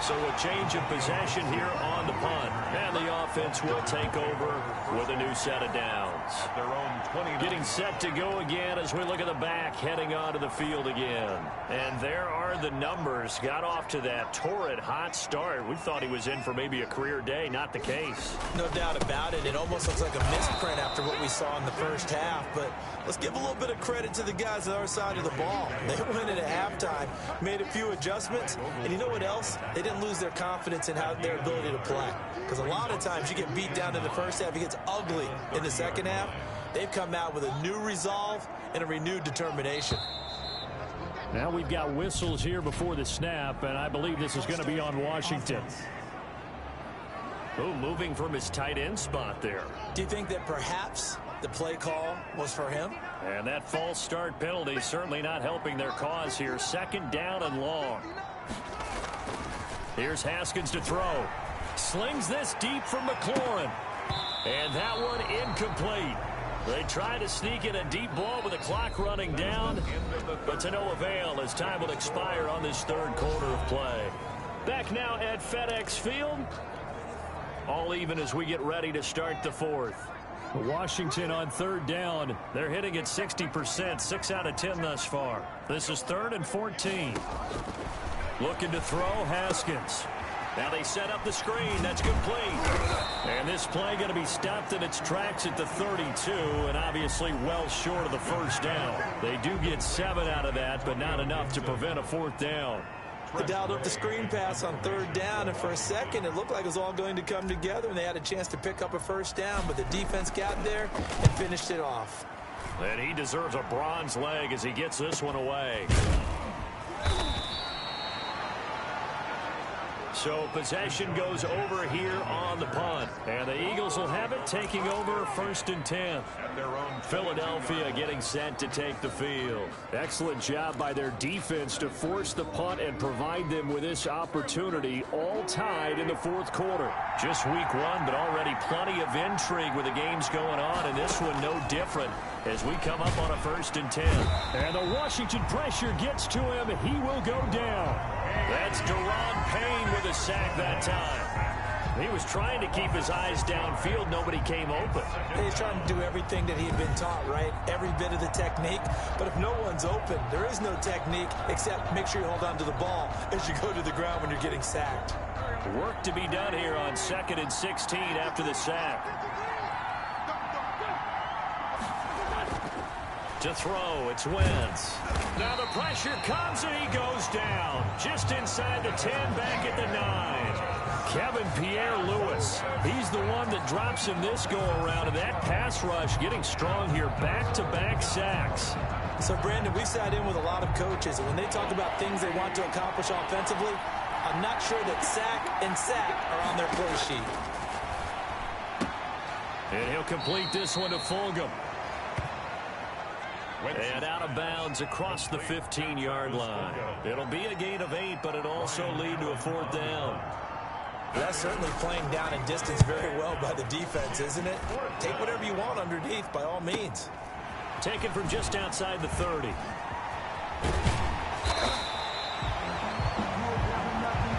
So a change of possession here on the punt. And the offense will take over with a new set of downs. At their own 20. Getting set to go again as we look at the back, heading onto the field again. And there are the numbers. Got off to that torrid hot start. We thought he was in for maybe a career day. Not the case. No doubt about it. It almost looks like a misprint after what we saw in the first half. But let's give a little bit of credit to the guys on our side of the ball. They went in at halftime, made a few adjustments. And you know what else? They didn't lose their confidence in their ability to play. Because a lot of times you get beat down in the first half. It gets ugly in the second half. They've come out with a new resolve and a renewed determination. Now we've got whistles here before the snap, and I believe this is going to be on Washington. Oh, moving from his tight end spot there. Do you think that perhaps the play call was for him? And that false start penalty certainly not helping their cause here. 2nd down and long. Here's Haskins to throw. Slings this deep from McLaurin. And that one incomplete. They try to sneak in a deep ball with the clock running down, but to no avail as time will expire on this 3rd quarter of play. Back now at FedEx Field. All even as we get ready to start the 4th. Washington on 3rd down. They're hitting at 60%, 6 out of 10 thus far. This is 3rd and 14. Looking to throw, Haskins. Now they set up the screen. That's complete. And this play going to be stopped in its tracks at the 32, and obviously well short of the 1st down. They do get 7 out of that, but not enough to prevent a 4th down. They dialed up the screen pass on 3rd down, and for a second it looked like it was all going to come together, and they had a chance to pick up a 1st down, but the defense got there and finished it off. And he deserves a bronze leg as he gets this one away. So possession goes over here on the punt. And the Eagles will have it, taking over 1st and 10. Philadelphia getting set to take the field. Excellent job by their defense to force the punt and provide them with this opportunity, all tied in the 4th quarter. Just week 1, but already plenty of intrigue with the games going on, and this one no different as we come up on a 1st and 10. And the Washington pressure gets to him. He will go down. That's Deron Payne with a sack that time. He was trying to keep his eyes downfield. Nobody came open. He's trying to do everything that he had been taught, right? Every bit of the technique. But if no one's open, there is no technique except make sure you hold on to the ball as you go to the ground when you're getting sacked. Work to be done here on 2nd and 16 after the sack. To throw, it's Wentz. Now the pressure comes and he goes down. Just inside the 10, back at the 9. Kevin Pierre-Louis. He's the one that drops him this go-around. And that pass rush getting strong here. Back-to-back sacks. So, Brandon, we sat in with a lot of coaches, and when they talk about things they want to accomplish offensively, I'm not sure that sack and sack are on their play sheet. And he'll complete this one to Fulgham. And out of bounds across the 15-yard line. It'll be a gain of 8, but it'll also lead to a 4th down. That's certainly playing down and distance very well by the defense, isn't it? Take whatever you want underneath, by all means. Taken from just outside the 30.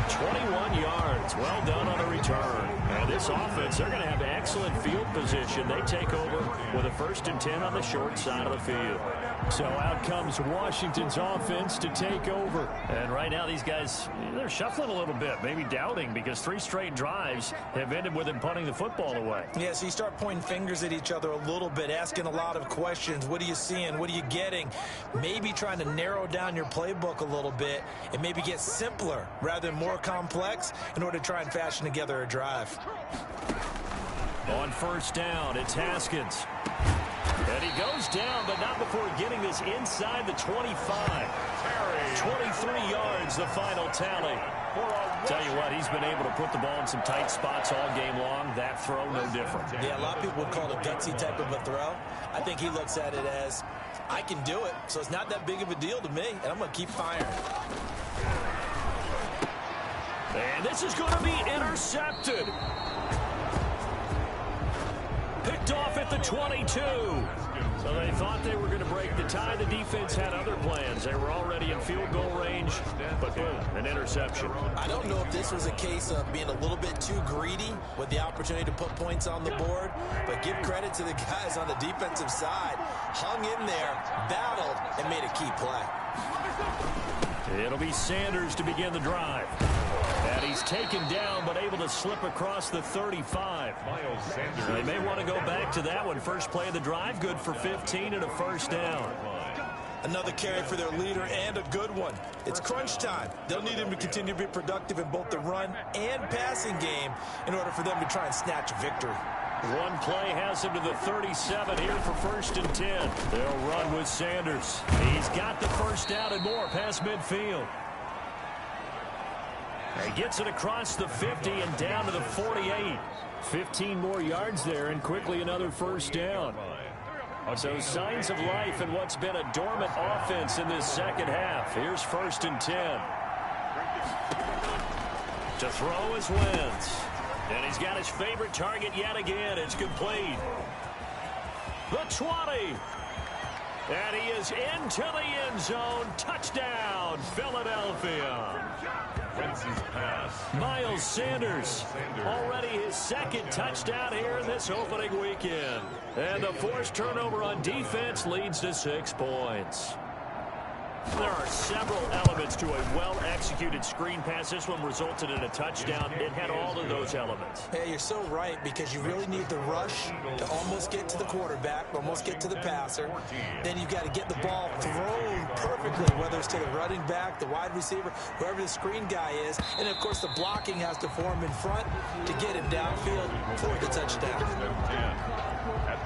21 yards. Well done on the return. And this offense, they're going to have excellent field position. They take over with a 1st and 10 on the short side of the field. So out comes Washington's offense to take over. And right now these guys, they're shuffling a little bit, maybe doubting, because 3 straight drives have ended with them punting the football away. Yeah, so you start pointing fingers at each other a little bit, asking a lot of questions. What are you seeing? What are you getting? Maybe trying to narrow down your playbook a little bit and maybe get simpler rather than more complex in order to try and fashion together a drive. On 1st down, it's Haskins. And he goes down, but not before getting this inside the 25. 23 yards, the final tally. Tell you what, he's been able to put the ball in some tight spots all game long. That throw, no different. Yeah, a lot of people would call it a gutsy type of a throw. I think he looks at it as, I can do it, so it's not that big of a deal to me, and I'm going to keep firing. And this is going to be intercepted. Picked off at the 22. So they thought they were going to break the tie. The defense had other plans. They were already in field goal range, but boom, an interception. I don't know if this was a case of being a little bit too greedy with the opportunity to put points on the board, but give credit to the guys on the defensive side. Hung in there, battled, and made a key play. It'll be Sanders to begin the drive. And he's taken down, but able to slip across the 35. Miles Sanders. They may want to go back to that one. First play of the drive, good for 15 and a 1st down. Another carry for their leader and a good one. It's crunch time. They'll need him to continue to be productive in both the run and passing game in order for them to try and snatch a victory. One play has him to the 37 here for 1st and 10. They'll run with Sanders. He's got the 1st down and more past midfield. He gets it across the 50 and down to the 48. 15 more yards there and quickly another 1st down. So signs of life in what's been a dormant offense in this second half. Here's 1st and 10. To throw is Wentz. And he's got his favorite target yet again. It's complete. The 20. And he is into the end zone. Touchdown, Philadelphia. Wentz's pass. Miles Sanders, already his 2nd touchdown here in this opening weekend. And the forced turnover on defense leads to 6 points. There are several elements to a well-executed screen pass. This one resulted in a touchdown. It had all of those elements. Hey, you're so right, because you really need the rush to almost get to the quarterback, almost get to the passer. Then you've got to get the ball thrown perfectly, whether it's to the running back, the wide receiver, whoever the screen guy is. And, of course, the blocking has to form in front to get him downfield for the touchdown.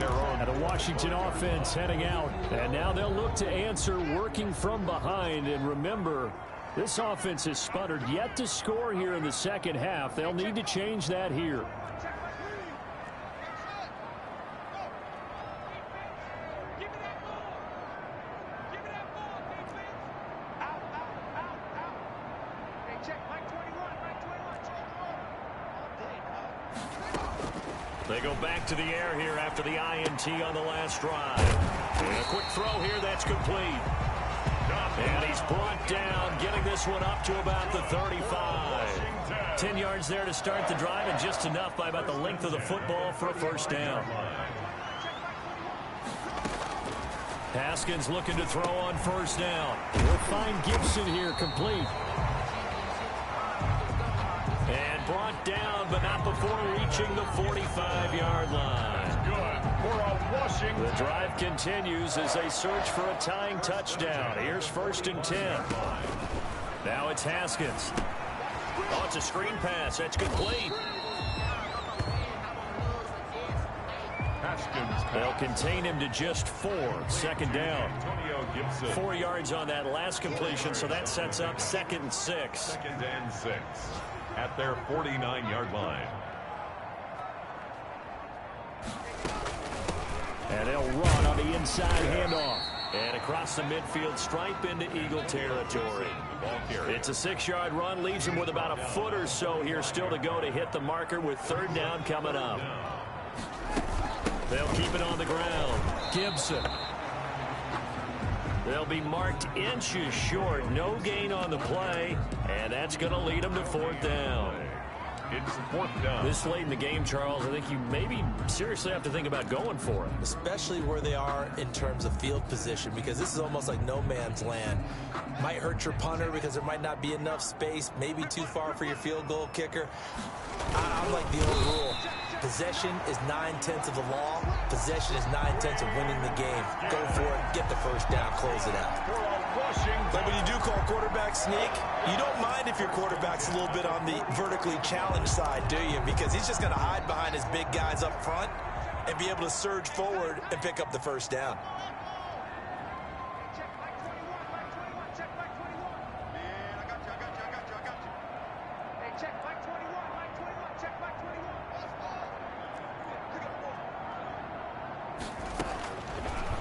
And the Washington offense heading out. And now they'll look to answer working from behind. And remember, This offense has sputtered yet to score here in the second half. They'll need to change that here. They go back to the air here after the INT on the last drive. And a quick throw here that's complete. And he's brought down, getting this one up to about the 35. 10 yards there to start the drive, and just enough by about the length of the football for a first down. Haskins looking to throw on first down. We'll find Gibson here, complete. And brought down, but not before reaching the 45-yard line. The drive continues as they search for a tying touchdown. Here's 1st and 10. Now it's Haskins. Oh, it's a screen pass. That's complete. They'll contain him to just 4. 2nd down. 4 yards on that last completion, so that sets up 2nd and 6. 2nd and 6 at their 49-yard line. And they'll run on the inside handoff. And across the midfield stripe into Eagle territory. It's a 6-yard run, leaves him with about a foot or so here still to go to hit the marker with 3rd down coming up. They'll keep it on the ground. Gibson. They'll be marked inches short. No gain on the play. And that's going to lead them to 4th down. It's 4th down. This late in the game, Charles, I think you maybe seriously have to think about going for it. Especially where they are in terms of field position, because this is almost like no man's land. Might hurt your punter because there might not be enough space, maybe too far for your field goal kicker. I'm like the old rule. Possession is 9/10 of the law. Possession is 9/10 of winning the game. Go for it, get the first down, close it out. But when you do call quarterback sneak, you don't mind if your quarterback's a little bit on the vertically challenged side, do you? Because he's just going to hide behind his big guys up front and be able to surge forward and pick up the first down.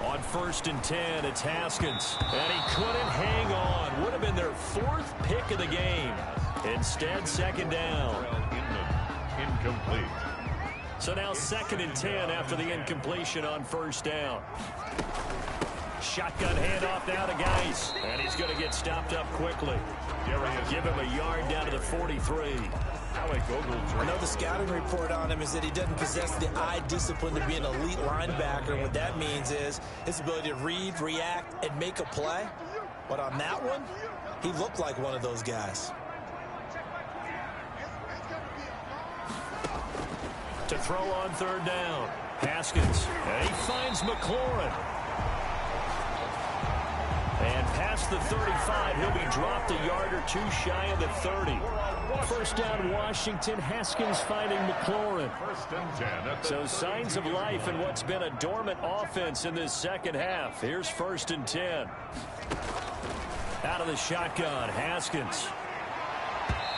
On 1st and 10, it's Haskins. And he couldn't hang on. Would have been their 4th pick of the game. Instead, 2nd down. Incomplete. So now 2nd and 10 after the incompletion on 1st down. Shotgun handoff now to Geis. And he's going to get stopped up quickly. Give him a yard down to the 43. I know the scouting report on him is that he doesn't possess the eye discipline to be an elite linebacker. And what that means is his ability to read, react, and make a play. But on that one, he looked like one of those guys. To throw on 3rd down. Haskins. And he finds McLaurin. And past the 35, he'll be dropped a yard or two shy of the 30. 1st down, Washington. Haskins finding McLaurin. 1st and 10. So signs of life in what's been a dormant offense in this second half. Here's 1st and 10. Out of the shotgun, Haskins.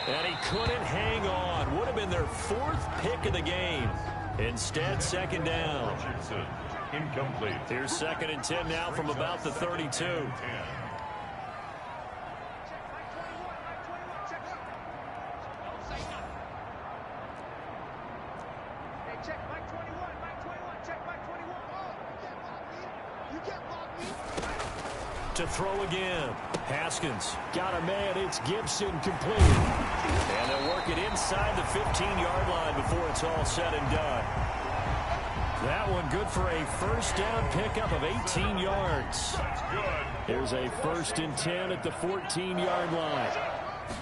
And he couldn't hang on. Would have been their 4th pick of the game. Instead, 2nd down. Richardson, incomplete. Here's 2nd and 10 now from about the 32. To throw again. Haskins got a man. It's Gibson, complete. And they'll work it inside the 15-yard line before it's all said and done. That one good for a 1st down pickup of 18 yards. That's good. Here's a 1st and 10 at the 14-yard line.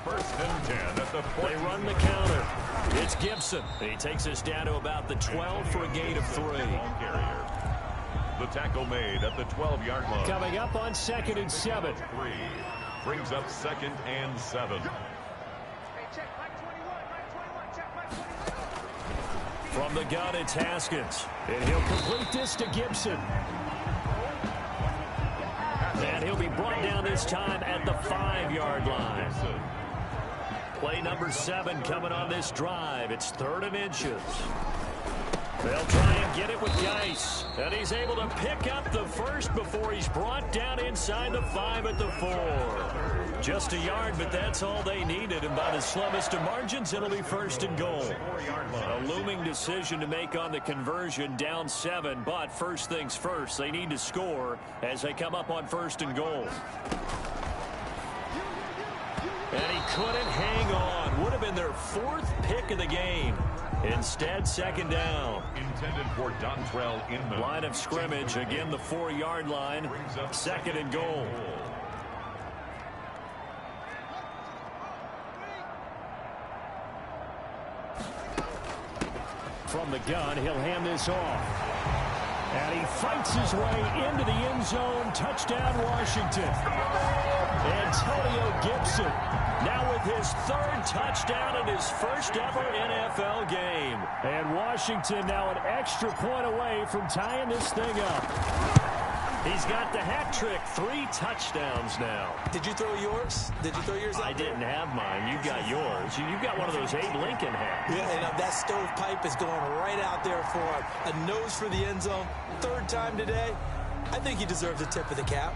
1st and 10 at the 14. They run the counter. It's Gibson. He takes us down to about the 12 for a gain of 3. The tackle made at the 12-yard line. Coming up on 2nd and 7. 3 brings up 2nd and 7. From the gun, it's Haskins. And he'll complete this to Gibson. And he'll be brought down this time at the 5-yard line. Play number 7 coming on this drive. It's 3rd and inches. They'll try and get it with Geis. And he's able to pick up the first before he's brought down inside the 5 at the 4. Just a yard, but that's all they needed. And by the slimmest of margins, it'll be 1st and goal. A looming decision to make on the conversion, down 7. But first things first, they need to score as they come up on 1st and goal. And he couldn't hang on. Would have been their 4th pick of the game. Instead, 2nd down. Intended for Dontrell Inman. Line of scrimmage, again the 4-yard line. 2nd and goal. From the gun, he'll hand this off. And he fights his way into the end zone. Touchdown, Washington. Antonio Gibson now with his 3rd touchdown in his first ever NFL game. And Washington now an extra point away from tying this thing up. He's got the hat trick, 3 touchdowns now. Did you throw yours? Did you throw yours out I there? didn't have mine. You got yours. You've got one of those Abe Lincoln hats. Yeah, and that stovepipe is going right out there for a nose for the end zone. 3rd time today. I think he deserves a tip of the cap.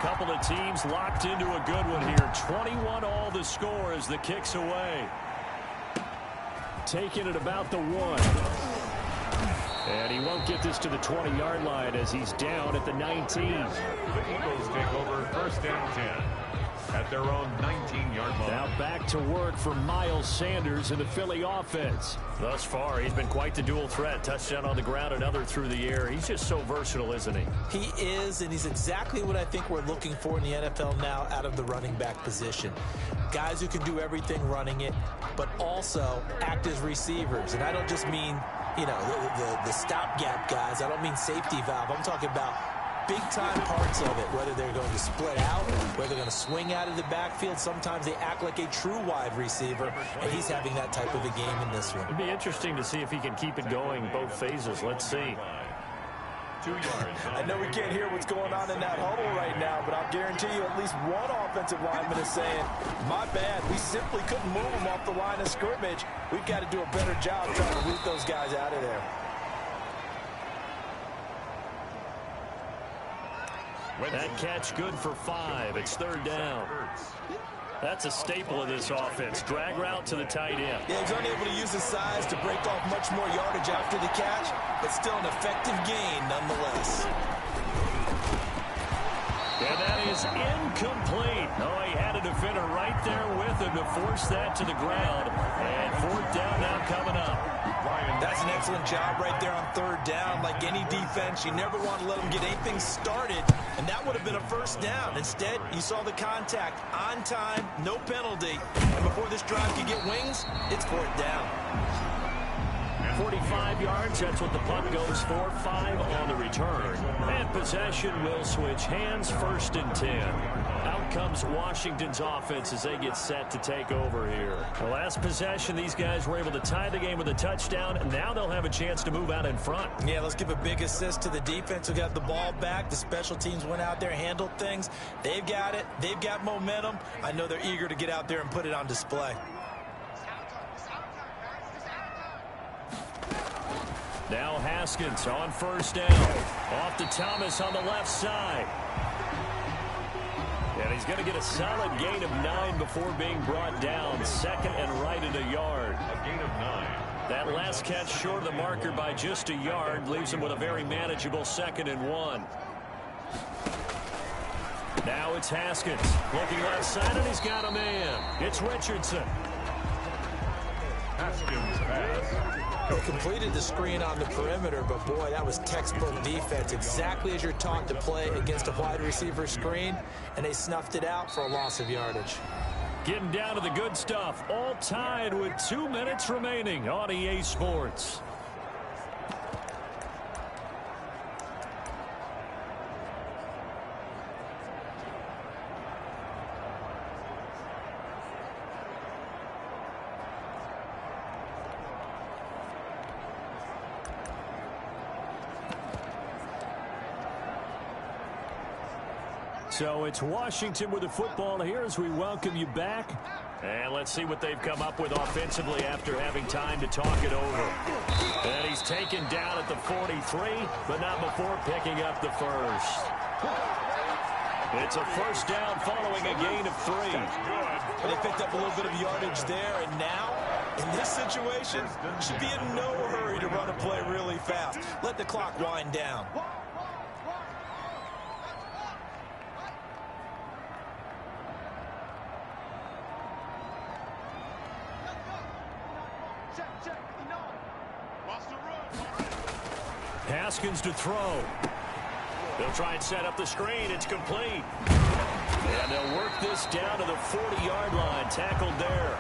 Couple of teams locked into a good one here. 21 all the score as the kick's away. Taking it about the 1. And he won't get this to the 20-yard line as he's down at the 19. The Eagles take over 1st and 10 at their own 19-yard line. Now back to work for Miles Sanders in the Philly offense. Thus far, he's been quite the dual threat. Touchdown on the ground, another through the air. He's just so versatile, isn't he? He is, and he's exactly what I think we're looking for in the NFL now out of the running back position. Guys who can do everything running it, but also act as receivers. And I don't just mean, you know, the stopgap guys. I don't mean safety valve. I'm talking about big-time parts of it, whether they're going to split out, whether they're going to swing out of the backfield. Sometimes they act like a true wide receiver, and he's having that type of a game in this one. It'd be interesting to see if he can keep it going both phases. Let's see. 2 yards. I know we can't hear what's going on in that huddle right now, but I'll guarantee you at least one offensive lineman is saying, my bad, we simply couldn't move them off the line of scrimmage. We've got to do a better job trying to root those guys out of there. That catch good for 5. It's 3rd down. That's a staple of this offense. Drag route to the tight end. Yeah, he's unable to use his size to break off much more yardage after the catch, but still an effective gain nonetheless. And that is incomplete. Oh, he had a defender right there with him to force that to the ground. And 4th down now coming up. That's an excellent job right there on 3rd down. Like any defense, you never want to let them get anything started, and that would have been a 1st down. Instead, you saw the contact on time, no penalty, and before this drive could get wings, it's 4th down. 45 yards, that's what the punt goes for. 5 on the return. And possession will switch hands. 1st and 10. Out comes Washington's offense as they get set to take over here. The last possession, these guys were able to tie the game with a touchdown, and now they'll have a chance to move out in front. Yeah, let's give a big assist to the defense who got the ball back. The special teams went out there, handled things. They've got it. They've got momentum. I know they're eager to get out there and put it on display. Now Haskins on 1st down. Off to Thomas on the left side. And he's going to get a solid gain of 9 before being brought down. 2nd and right at a yard. A gain of 9. That last catch short of the marker by just a yard leaves him with a very manageable 2nd and 1. Now it's Haskins. Looking left side, and he's got a man. It's Richardson. Haskins pass. They completed the screen on the perimeter, but boy, that was textbook defense. Exactly as you're taught to play against a wide receiver screen, and they snuffed it out for a loss of yardage. Getting down to the good stuff. All tied with 2 minutes remaining on EA Sports. So it's Washington with the football here as we welcome you back. And let's see what they've come up with offensively after having time to talk it over. And he's taken down at the 43, but not before picking up the 1st. It's a 1st down following a gain of 3. They picked up a little bit of yardage there, and now, in this situation, should be in no hurry to run a play really fast. Let the clock wind down. Haskins to throw. They'll try and set up the screen. It's complete. And they'll work this down to the 40-yard line. Tackled there.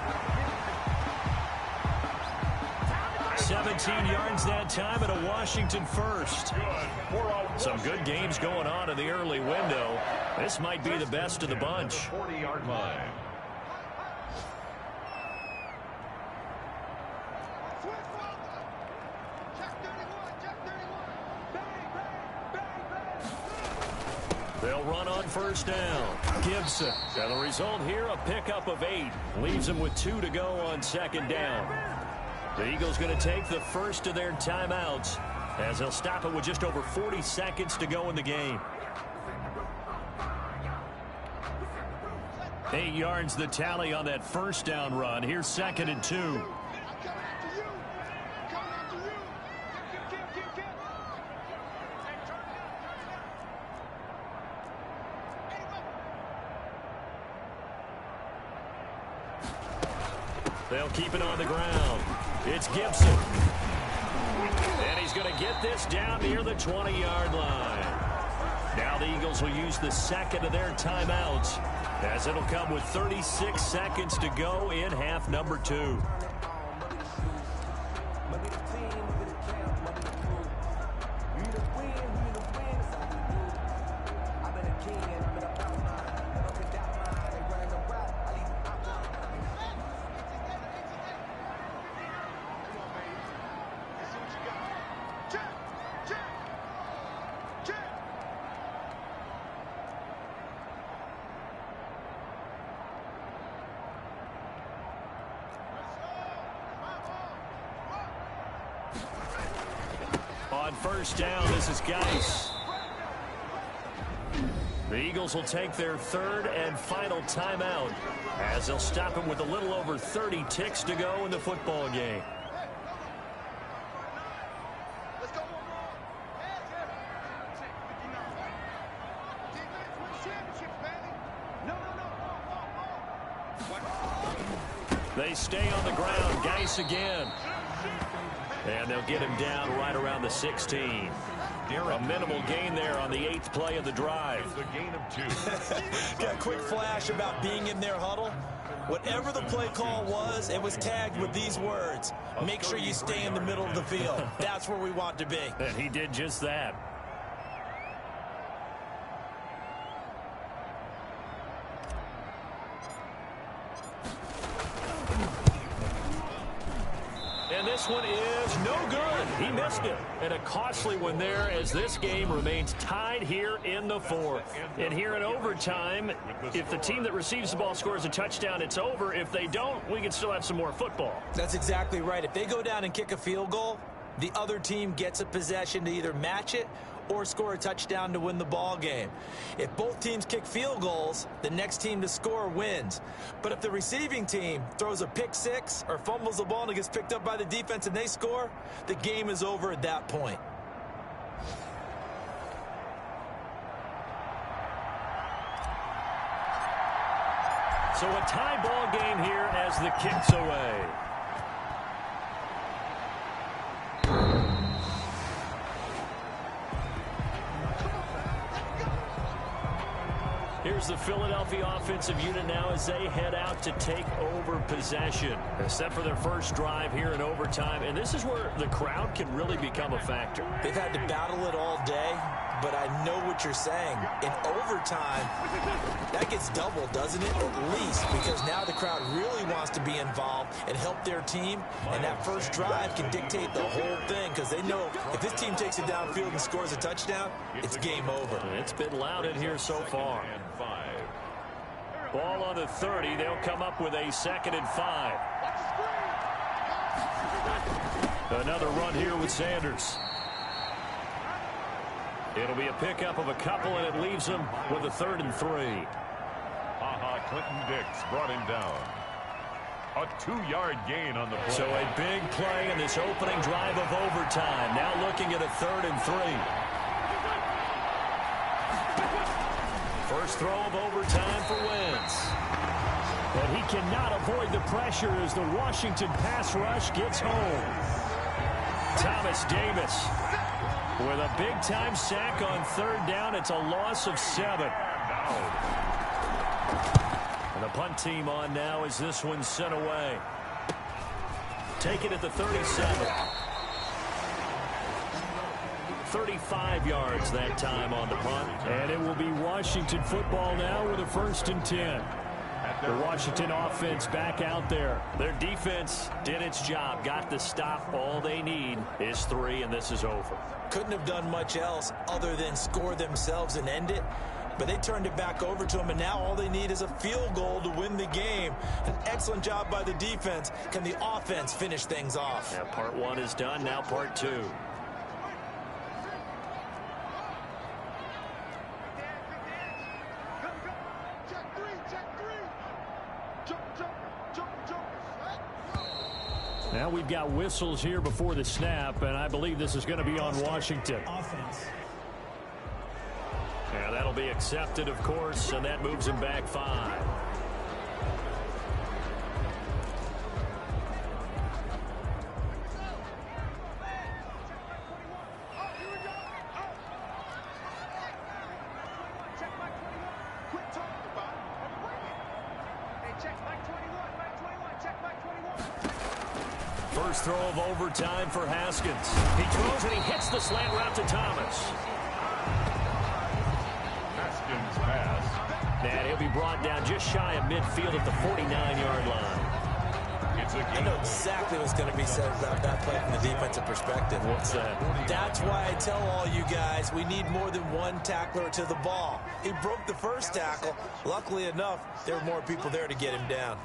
17 yards that time and a Washington 1st. Some good games going on in the early window. This might be the best of the bunch. 40-yard line. They'll run on 1st down. Gibson. And the result here, a pickup of 8. Leaves them with 2 to go on 2nd down. The Eagles going to take the first of their timeouts as they'll stop it with just over 40 seconds to go in the game. 8 yards the tally on that 1st down run. Here's 2nd and 2. They'll keep it on the ground. It's Gibson. And he's going to get this down near the 20-yard line. Now the Eagles will use the second of their timeouts, as it'll come with 36 seconds to go in half number 2. On first down, this is Geis. The Eagles will take their third and final timeout, as they'll stop him with a little over 30 ticks to go in the football game. They stay on the ground. Geis again. And they'll get him down right around the 16. A minimal gain there on the 8th play of the drive. A gain of 2. Got a quick flash about being in their huddle. Whatever the play call was, it was tagged with these words: make sure you stay in the middle of the field. That's where we want to be. And he did just that. And this one is no good. He missed it. And a costly one there, as this game remains tied here in the 4th. And here in overtime, if the team that receives the ball scores a touchdown, it's over. If they don't, we can still have some more football. That's exactly right. If they go down and kick a field goal, the other team gets a possession to either match it or score a touchdown to win the ball game. If both teams kick field goals, the next team to score wins. But if the receiving team throws a pick six or fumbles the ball and it gets picked up by the defense and they score, the game is over at that point. So a tie ball game here as the kick's away. Here's the Philadelphia offensive unit now as they head out to take over possession. Set for their first drive here in overtime, and this is where the crowd can really become a factor. They've had to battle it all day, but I know what you're saying. In overtime, that gets doubled, doesn't it? At least, because now the crowd really wants to be involved and help their team, and that first drive can dictate the whole thing, because they know if this team takes it downfield and scores a touchdown, it's game over. It's been loud in here so far. Ball on the 30. They'll come up with a 2nd and 5. Another run here with Sanders. It'll be a pickup of a couple, and it leaves him with a 3rd and 3. Clinton Dix brought him down. A 2-yard gain on the play. So a big play in this opening drive of overtime. Now looking at a 3rd and 3. First throw of overtime for Wentz. But he cannot avoid the pressure as the Washington pass rush gets home. Thomas Davis with a big-time sack on 3rd down. It's a loss of 7. And the punt team on now as this one's sent away. Take it at the 37. 35 yards that time on the punt. And it will be Washington football now with a 1st and 10. The Washington offense back out there. Their defense did its job, got the stop. All they need is 3, and this is over. Couldn't have done much else other than score themselves and end it. But they turned it back over to them, and now all they need is a field goal to win the game. An excellent job by the defense. Can the offense finish things off? Yeah, part 1 is done, now part 2. Now we've got whistles here before the snap, and I believe this is going to be on Washington. Offense. Yeah, that'll be accepted, of course, and that moves him back 5. first throw of overtime for Haskins. He throws and he hits the slant route to Thomas. Haskins pass. And he'll be brought down just shy of midfield at the 49-yard line. I know exactly what's going to be said about that play from the defensive perspective. What's that? That's why I tell all you guys we need more than one tackler to the ball. He broke the first tackle. Luckily enough, there were more people there to get him down.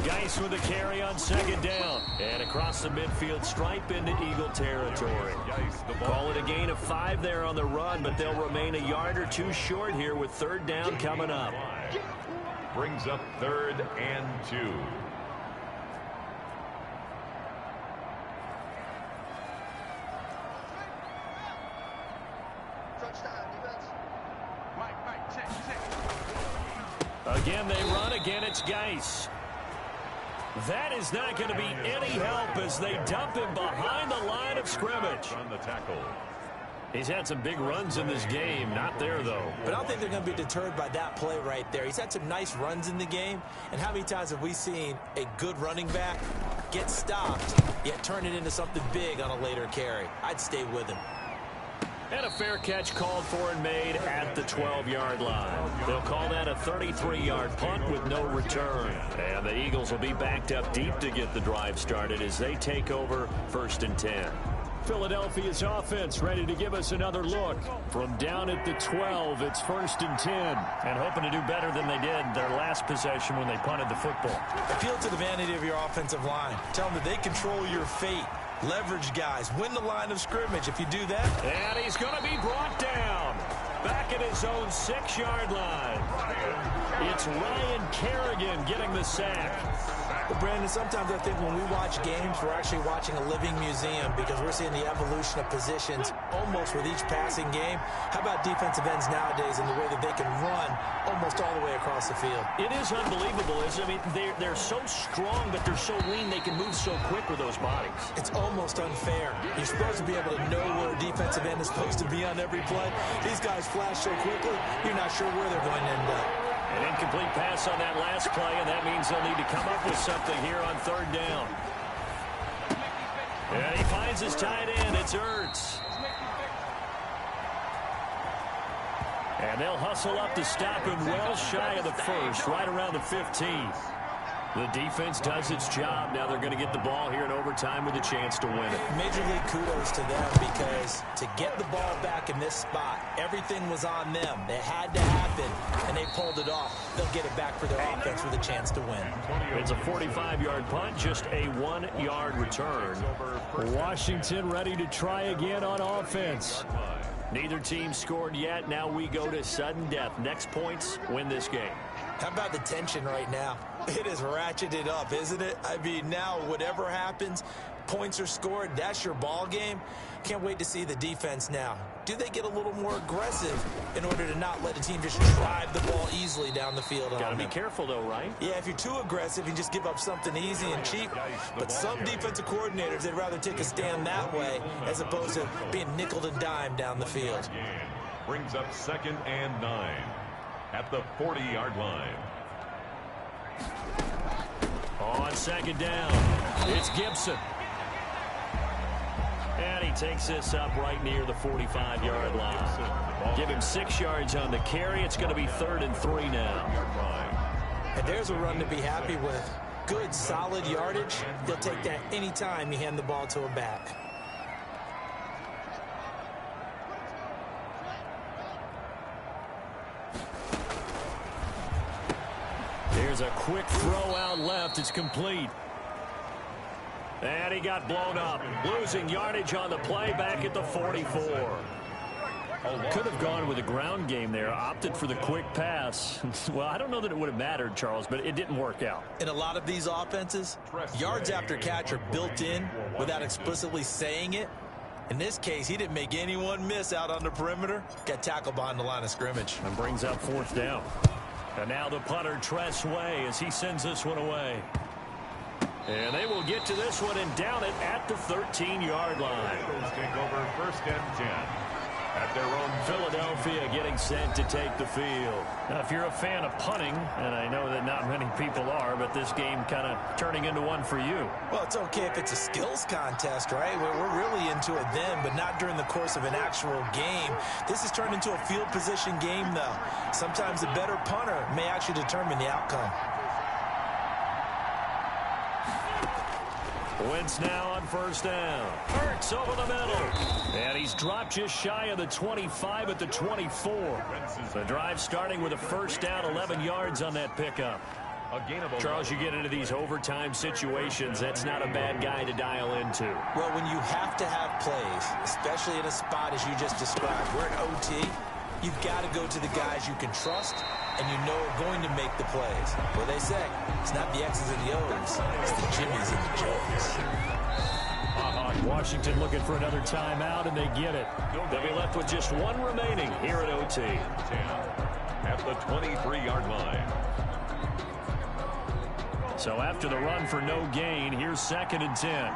Geis with a carry on second down. And across the midfield stripe into Eagle territory. Call it a gain of 5 there on the run, but they'll remain a yard or two short here with third down coming up. Brings up 3rd and 2. Again, they run. Again, it's Geis. That is not going to be any help as they dump him behind the line of scrimmage. On the tackle. He's had some big runs in this game. Not there, though. But I don't think they're going to be deterred by that play right there. He's had some nice runs in the game. And how many times have we seen a good running back get stopped, yet turn it into something big on a later carry? I'd stay with him. And a fair catch called for and made at the 12-yard line. They'll call that a 33-yard punt with no return. And the Eagles will be backed up deep to get the drive started as they take over 1st and 10. Philadelphia's offense ready to give us another look. From down at the 12, it's 1st and 10. And hoping to do better than they did their last possession when they punted the football. Appeal to the vanity of your offensive line. Tell them that they control your fate. Leverage guys. Win the line of scrimmage. If you do that. And he's going to be brought down. Back at his own 6-yard line. It's Ryan Kerrigan getting the sack. But Brandon, sometimes I think when we watch games, we're actually watching a living museum because we're seeing the evolution of positions almost with each passing game. How about defensive ends nowadays and the way that they can run almost all the way across the field? It is unbelievable, isn't it? I mean, they're so strong, but they're so lean. They can move so quick with those bodies. It's almost unfair. You're supposed to be able to know where a defensive end is supposed to be on every play. These guys flash so quickly, you're not sure where they're going to end up. An incomplete pass on that last play, and that means they'll need to come up with something here on 3rd down. And he finds his tight end. It's Ertz. And they'll hustle up to stop him well shy of the 1st, right around the 15. The defense does its job. Now they're going to get the ball here in overtime with a chance to win it. Major league kudos to them because to get the ball back in this spot, everything was on them. It had to happen, and they pulled it off. They'll get it back for their offense with a chance to win. It's a 45-yard punt, just a 1-yard return. Washington ready to try again on offense. Neither team scored yet. Now we go to sudden death. Next points win this game. How about the tension right now? It is ratcheted up, isn't it? I mean, now whatever happens, points are scored, that's your ball game. Can't wait to see the defense now. Do they get a little more aggressive in order to not let a team just drive the ball easily down the field? Gotta be careful, though, right? Yeah, if you're too aggressive, you just give up something easy and cheap. But some defensive coordinators, they'd rather take a stand that way as opposed to being nickeled and dimed down the field. Brings up 2nd and 9 at the 40-yard line. On 2nd down, it's Gibson. And he takes this up right near the 45-yard line. Give him 6 yards on the carry. It's going to be 3rd and 3 now. And there's a run to be happy with. Good, solid yardage. They'll take that anytime you hand the ball to a back. There's a quick throw out left. It's complete. And he got blown up. Losing yardage on the play back at the 44. Could have gone with a ground game there. Opted for the quick pass. Well, I don't know that it would have mattered, Charles, but it didn't work out. In a lot of these offenses, yards after catch are built in without explicitly saying it. In this case, he didn't make anyone miss out on the perimeter. Got tackled behind the line of scrimmage. And brings up 4th down. And now the punter, Tress Way, as he sends this one away. And they will get to this one and down it at the 13-yard line. Eagles take over 1st and 10. At their own Philadelphia getting set to take the field. Now, if you're a fan of punting, and I know that not many people are, but this game kind of turning into one for you. Well, it's okay if it's a skills contest, right? We're really into it then, but not during the course of an actual game. This has turned into a field position game, though. Sometimes a better punter may actually determine the outcome. Wentz now on 1st down. Hurts over the middle. And he's dropped just shy of the 25 at the 24. The drive starting with a 1st down, 11 yards on that pickup. Charles, you get into these overtime situations, that's not a bad guy to dial into. Well, when you have to have plays, especially in a spot as you just described, we're in OT, you've got to go to the guys you can trust and you know are going to make the plays. What they say, it's not the X's and the O's, it's the Jimmies and the Joes. Washington looking for another timeout, and they get it. They'll be left with just one remaining here at OT. At the 23-yard line. So after the run for no gain, here's 2nd and 10.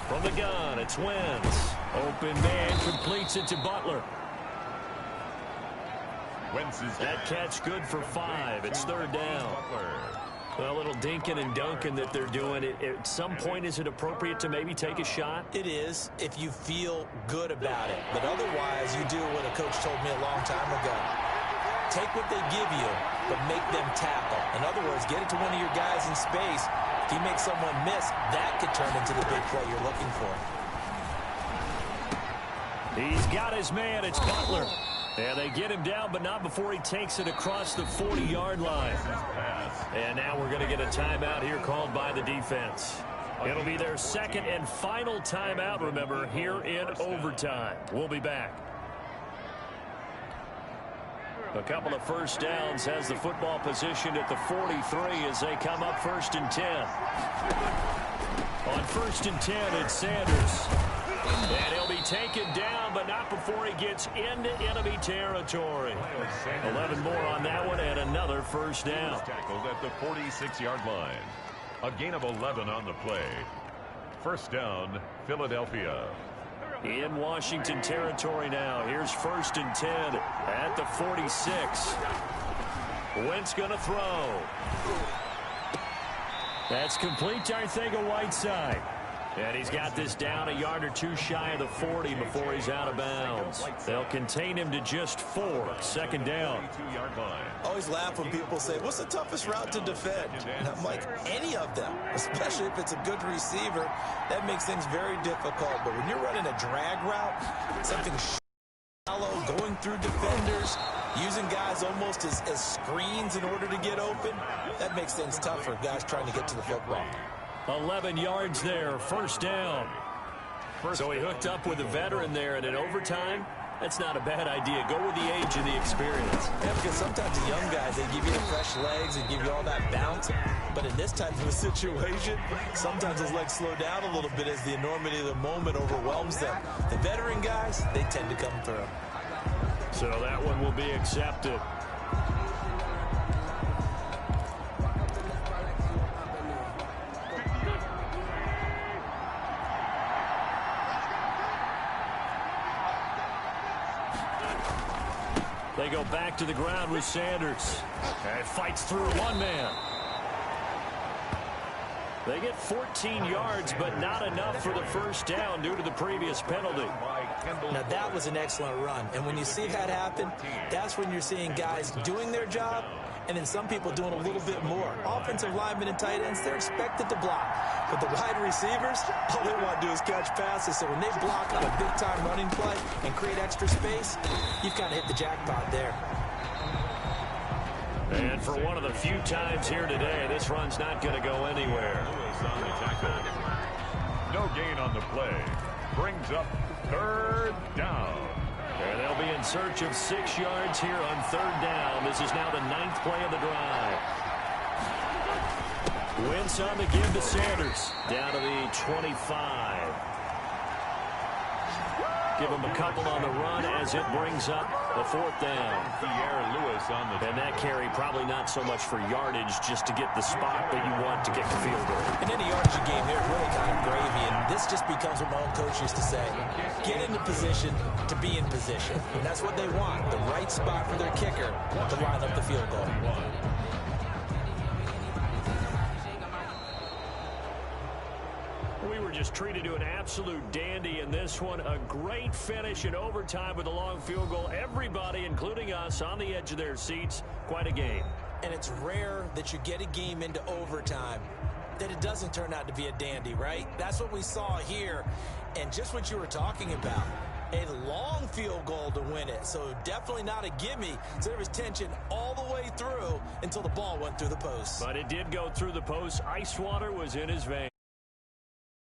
From the gun, it's Wentz. Open man completes it to Butler. That catch good for 5. It's 3rd down. Well, a little dinking and dunking that they're doing. At some point, is it appropriate to maybe take a shot? It is, if you feel good about it. But otherwise, you do what a coach told me a long time ago. Take what they give you, but make them tackle. In other words, get it to one of your guys in space. If you make someone miss, that could turn into the big play you're looking for. He's got his man. It's Butler. And they get him down, but not before he takes it across the 40-yard line. And now we're going to get a timeout here called by the defense. It'll be their 2nd and final timeout, remember, here in overtime. We'll be back. A couple of 1st downs has the football positioned at the 43 as they come up 1st and 10. On 1st and 10, it's Sanders. And he'll be taken down, but not before he gets into enemy territory. 11 more on that one and another 1st down. Tackled at the 46-yard line. A gain of 11 on the play. 1st down, Philadelphia. In Washington territory now. Here's 1st and 10 at the 46. Wentz going to throw. That's complete to Arcega-Whiteside. And he's got this down a yard or two shy of the 40 before he's out of bounds. They'll contain him to just 4. 2nd down. I always laugh when people say, what's the toughest route to defend? And I'm like, any of them, especially if it's a good receiver. That makes things very difficult. But when you're running a drag route, something shallow, going through defenders, using guys almost as screens in order to get open, that makes things tough for guys trying to get to the football. 11 yards there, 1st down. So he hooked up with a veteran there, and in overtime, that's not a bad idea. Go with the age and the experience. Yeah, because sometimes the young guys, they give you the fresh legs and give you all that bounce. But in this type of a situation, sometimes those legs slow down a little bit as the enormity of the moment overwhelms them. The veteran guys, they tend to come through. So that one will be accepted. They go back to the ground with Sanders. And fights through one man. They get 14 yards, but not enough for the 1st down due to the previous penalty. Now, that was an excellent run. And when you see that happen, that's when you're seeing guys doing their job and then some people doing a little bit more. Offensive linemen and tight ends, they're expected to block. But the wide receivers, all they want to do is catch passes. So when they block on a big-time running play and create extra space, you've kind of hit the jackpot there. And for one of the few times here today, this run's not going to go anywhere. No gain on the play. Brings up 3rd down. And they'll be in search of 6 yards here on 3rd down. This is now the 9th play of the drive. Wentz on the give to Sanders. Down to the 25. Give him a couple on the run as it brings up the 4th down. Pierre Lewis on the... And that carry probably not so much for yardage, just to get the spot that you want to get the field goal. And any yardage you gain here is really kind of gravy, and this just becomes what my old coach used to say. Get into position to be in position. And that's what they want, the right spot for their kicker to line up the field goal. We were just treated to an absolute dandy in this one. A great finish in overtime with a long field goal. Everybody, including us, on the edge of their seats. Quite a game. And it's rare that you get a game into overtime that it doesn't turn out to be a dandy, right? That's what we saw here. And just what you were talking about, a long field goal to win it. So definitely not a gimme. So there was tension all the way through until the ball went through the post. But it did go through the post. Ice water was in his veins.